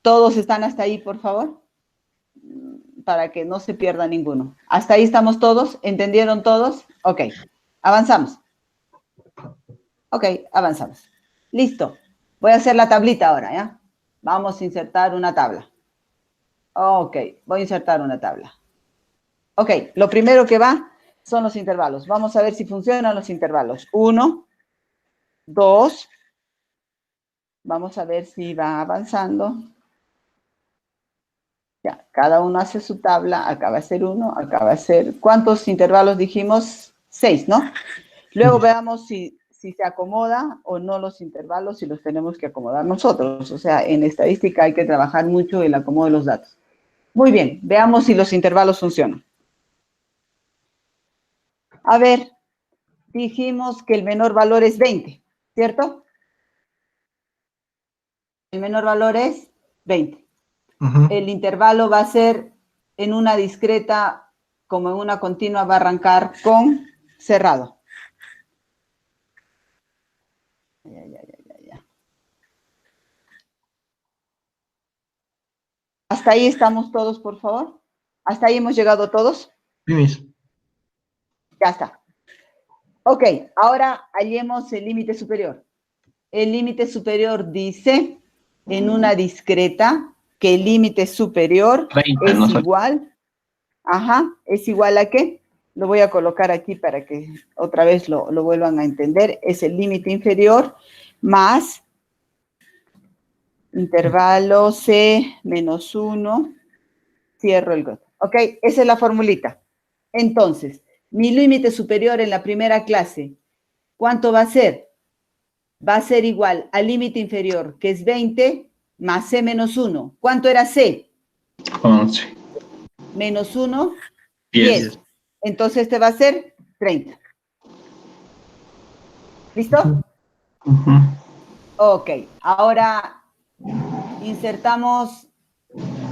¿Todos están hasta ahí, por favor? Para que no se pierda ninguno. ¿Hasta ahí estamos todos? ¿Entendieron todos? Ok. Avanzamos. Ok, avanzamos. Listo. Voy a hacer la tablita ahora, ¿ya? Vamos a insertar una tabla. Ok, voy a insertar una tabla. Ok, lo primero que va son los intervalos. Vamos a ver si funcionan los intervalos. 1, 2. Vamos a ver si va avanzando. Ya, cada uno hace su tabla. Acá va a ser 1, acá va a ser... ¿Cuántos intervalos dijimos? 6, ¿no? Luego veamos si se acomoda o no los intervalos, si los tenemos que acomodar nosotros. O sea, en estadística hay que trabajar mucho el acomodo de los datos. Muy bien, veamos si los intervalos funcionan. A ver, dijimos que el menor valor es 20, ¿cierto? El menor valor es 20. El intervalo va a ser en una discreta, como en una continua, va a arrancar con cerrado. Ya. ¿Hasta ahí estamos todos, por favor? ¿Hasta ahí hemos llegado todos? Sí, Miss. Ya está. Ok, ahora hallemos el límite superior. El límite superior dice, en una discreta, que el límite superior 30, es no sé. igual. Ajá, ¿es igual a qué? Lo voy a colocar aquí para que otra vez lo vuelvan a entender. Es el límite inferior más intervalo C menos 1, cierro el gote. ¿Ok? Esa es la formulita. Entonces, mi límite superior en la primera clase, ¿cuánto va a ser? Va a ser igual al límite inferior, que es 20, más C menos 1. ¿Cuánto era C? 11. Menos 1, 10. 10. Entonces este va a ser 30. ¿Listo? Ok, ahora insertamos,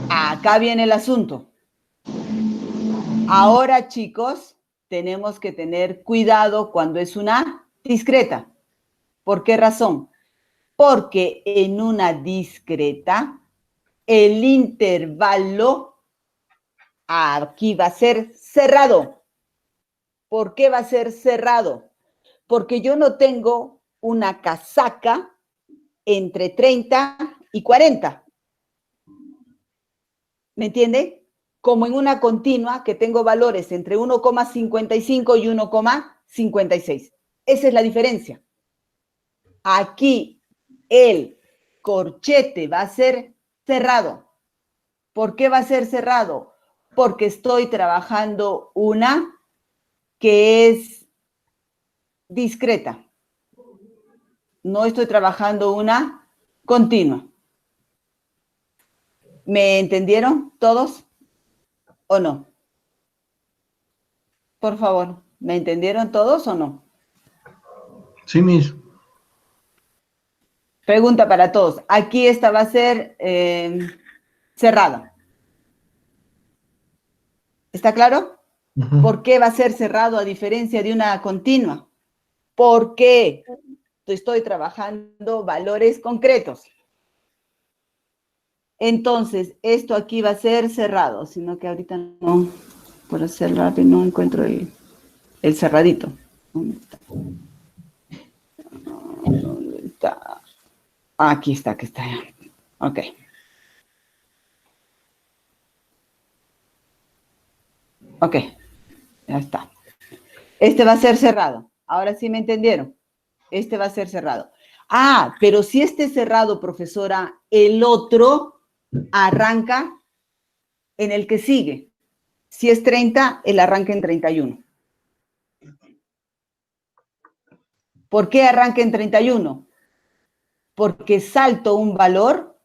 acá viene el asunto. Ahora, chicos, tenemos que tener cuidado cuando es una discreta. ¿Por qué razón? Porque en una discreta, el intervalo aquí va a ser cerrado. ¿Por qué va a ser cerrado? Porque yo no tengo una casaca entre 30 y 40. ¿Me entiende? Como en una continua que tengo valores entre 1,55 y 1,56. Esa es la diferencia. Aquí el corchete va a ser cerrado. ¿Por qué va a ser cerrado? Porque estoy trabajando una que es discreta. No estoy trabajando una continua. ¿Me entendieron todos o no? Por favor, ¿me entendieron todos o no? Sí, Miss. Pregunta para todos. Aquí esta va a ser cerrada. ¿Está claro? Ujú. ¿Por qué va a ser cerrado a diferencia de una continua? Porque estoy trabajando valores concretos. Entonces, esto aquí va a ser cerrado, sino que ahorita no, por hacer rápido, no encuentro el cerradito. ¿Dónde está? ¿Dónde está? Aquí está, aquí está. Ok. Ok, ya está. Este va a ser cerrado. Ahora sí me entendieron. Este va a ser cerrado. Ah, pero si este es cerrado, profesora, el otro arranca en el que sigue. Si es 30, el arranca en 31. ¿Por qué arranca en 31? Porque salto un valor,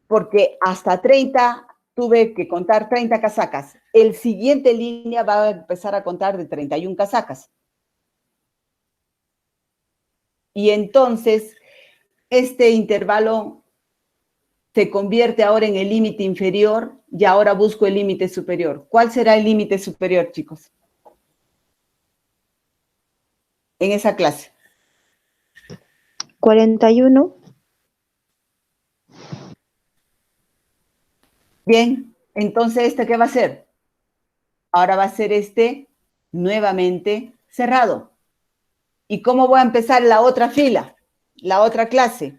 porque hasta 30 tuve que contar 30 casacas. El siguiente línea va a empezar a contar de 31 casacas. Y entonces, este intervalo se convierte ahora en el límite inferior y ahora busco el límite superior. ¿Cuál será el límite superior, chicos? En esa clase. 41. Bien, entonces, ¿este qué va a ser? Ahora va a ser este nuevamente cerrado. ¿Y cómo voy a empezar la otra fila? La otra clase.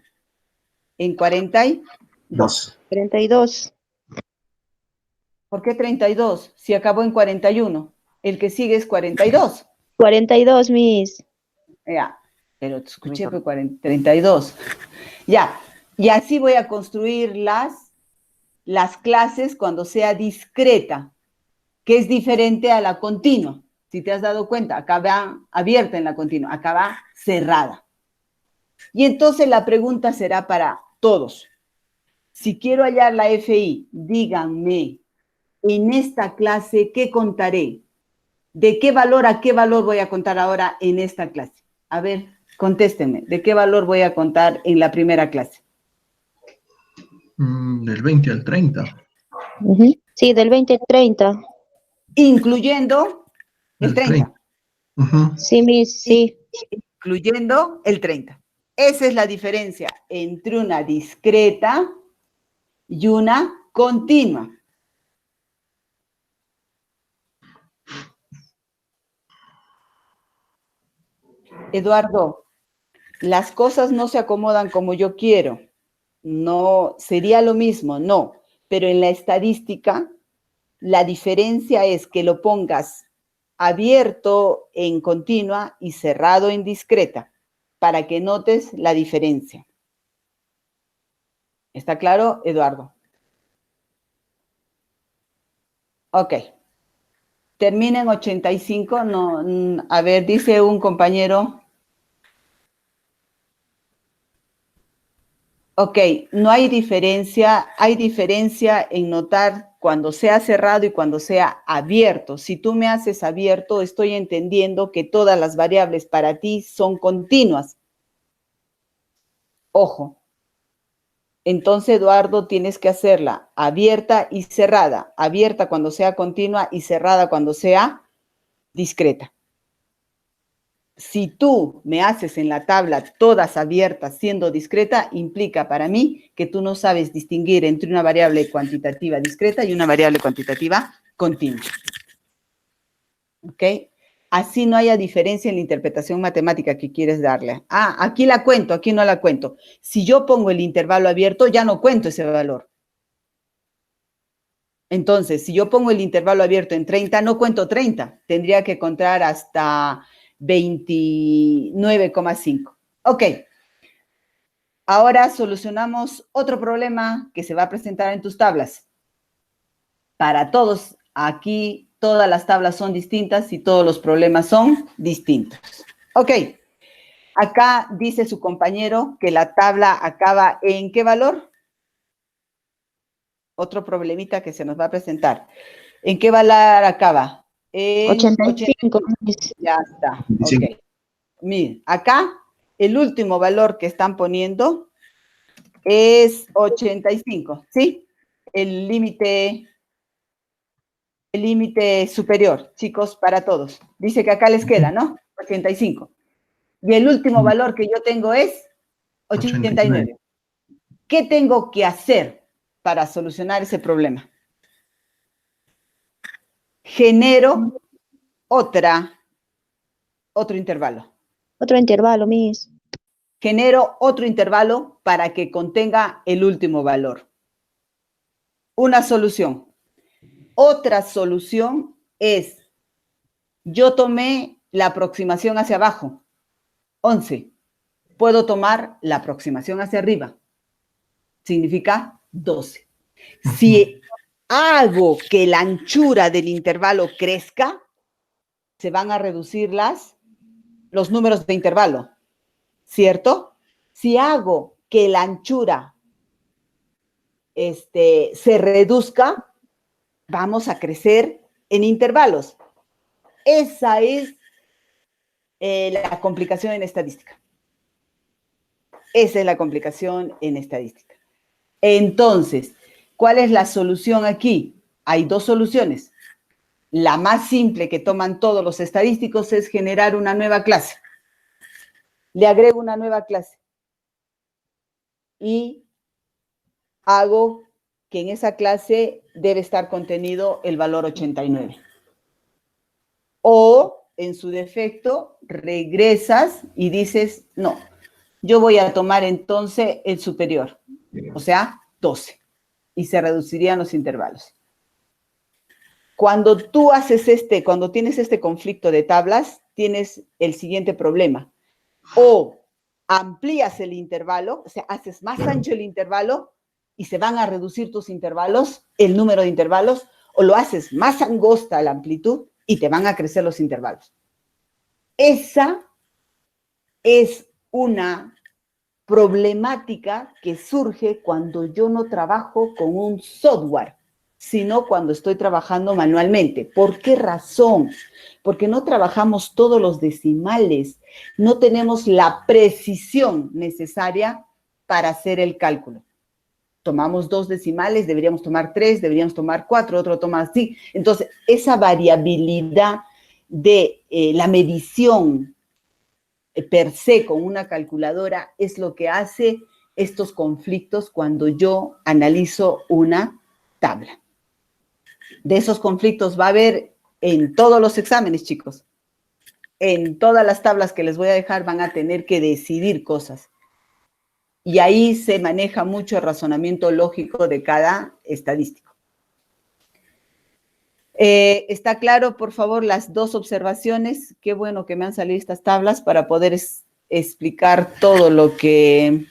En 42. 32. ¿Por qué 32? Si acabó en 41. El que sigue es 42. 42, Miss. Ya, pero te escuché que 32. Ya, y así voy a construir las clases cuando sea discreta, que es diferente a la continua. Si te has dado cuenta, acá va abierta en la continua, acá va cerrada. Y entonces la pregunta será para todos. Si quiero hallar la FI, díganme, en esta clase, ¿qué contaré? ¿De qué valor a qué valor voy a contar ahora en esta clase? A ver, contéstenme, ¿de qué valor voy a contar en la primera clase? Del 20 al 30. Sí, del 20 al 30. Incluyendo el El 30. 30. Ujú. Sí, Miss, sí. Incluyendo el 30. Esa es la diferencia entre una discreta y una continua. Eduardo, las cosas no se acomodan como yo quiero. No, sería lo mismo, no. Pero en la estadística, la diferencia es que lo pongas abierto en continua y cerrado en discreta, para que notes la diferencia. ¿Está claro, Eduardo? Ok. Termina en 85. No, a ver, dice un compañero. Ok, no hay diferencia en notar cuando sea cerrado y cuando sea abierto. Si tú me haces abierto, estoy entendiendo que todas las variables para ti son continuas. Ojo. Entonces, Eduardo, tienes que hacerla abierta y cerrada. Abierta cuando sea continua y cerrada cuando sea discreta. Si tú me haces en la tabla todas abiertas siendo discreta, implica para mí que tú no sabes distinguir entre una variable cuantitativa discreta y una variable cuantitativa continua. ¿Ok? Así no haya diferencia en la interpretación matemática que quieres darle. Ah, aquí la cuento, aquí no la cuento. Si yo pongo el intervalo abierto, ya no cuento ese valor. Entonces, si yo pongo el intervalo abierto en 30, no cuento 30. Tendría que contar hasta 29,5. Ok. Ahora solucionamos otro problema que se va a presentar en tus tablas. Para todos, aquí todas las tablas son distintas y todos los problemas son distintos. Ok. Acá dice su compañero que la tabla acaba en ¿qué valor? Otro problemita que se nos va a presentar. ¿En qué valor acaba? En 85. Ya está. Ok. Miren, acá el último valor que están poniendo es 85, ¿sí? El límite superior, chicos, para todos. Dice que acá les queda, ¿no? 85. Y el último valor que yo tengo es 89. ¿Qué tengo que hacer para solucionar ese problema? Genero otro intervalo. Otro intervalo, Miss. Genero otro intervalo para que contenga el último valor. Una solución. Otra solución es, yo tomé la aproximación hacia abajo, 11. Puedo tomar la aproximación hacia arriba. Significa 12. Si hago que la anchura del intervalo crezca, se van a reducir los números de intervalo, ¿cierto? Si hago que la anchura se reduzca, vamos a crecer en intervalos. Esa es la complicación en estadística. Esa es la complicación en estadística. Entonces, ¿cuál es la solución aquí? Hay dos soluciones. La más simple que toman todos los estadísticos es generar una nueva clase. Le agrego una nueva clase y hago que en esa clase debe estar contenido el valor 89. O, en su defecto, regresas y dices, no, yo voy a tomar entonces el superior, o sea, 12, y se reducirían los intervalos. Cuando tú cuando tienes este conflicto de tablas, tienes el siguiente problema. O amplías el intervalo, o sea, haces más ancho el intervalo y se van a reducir tus intervalos, el número de intervalos, o lo haces más angosta la amplitud y te van a crecer los intervalos. Esa es una problemática que surge cuando yo no trabajo con un software, sino cuando estoy trabajando manualmente. ¿Por qué razón? Porque no trabajamos todos los decimales, no tenemos la precisión necesaria para hacer el cálculo. Tomamos 2 decimales, deberíamos tomar 3, deberíamos tomar 4, otro toma así. Entonces, esa variabilidad de la medición per se con una calculadora es lo que hace estos conflictos cuando yo analizo una tabla. De esos conflictos va a haber en todos los exámenes, chicos. En todas las tablas que les voy a dejar van a tener que decidir cosas. Y ahí se maneja mucho el razonamiento lógico de cada estadístico. ¿Está claro, por favor, las dos observaciones? Qué bueno que me han salido estas tablas para poder explicar todo lo que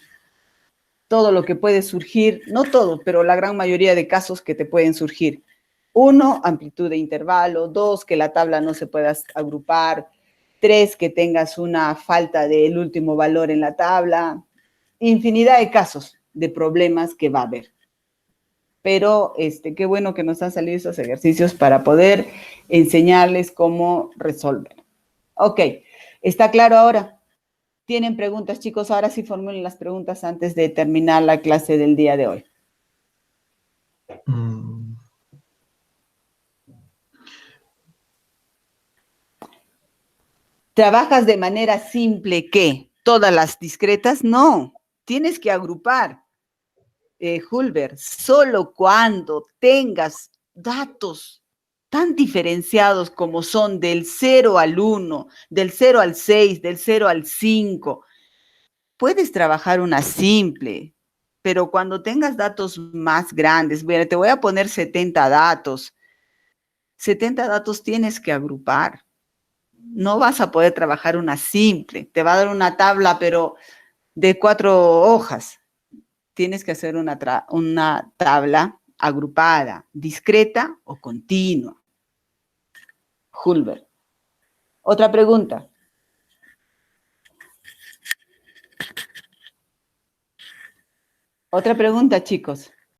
puede surgir, no todo, pero la gran mayoría de casos que te pueden surgir. 1, amplitud de intervalo. 2, que la tabla no se pueda agrupar. 3, que tengas una falta del último valor en la tabla. Infinidad de casos de problemas que va a haber. Pero qué bueno que nos han salido esos ejercicios para poder enseñarles cómo resolver. Ok, ¿está claro ahora? ¿Tienen preguntas, chicos? Ahora sí formulen las preguntas antes de terminar la clase del día de hoy. ¿Trabajas de manera simple que todas las discretas? No, tienes que agrupar. Hulber, solo cuando tengas datos tan diferenciados como son del 0 al 1, del 0 al 6, del 0 al 5, puedes trabajar una simple, pero cuando tengas datos más grandes, mira, te voy a poner 70 datos. 70 datos tienes que agrupar. No vas a poder trabajar una simple. Te va a dar una tabla, pero de 4 hojas. Tienes que hacer una tabla agrupada, discreta o continua. Hulbert. Otra pregunta. Otra pregunta, chicos.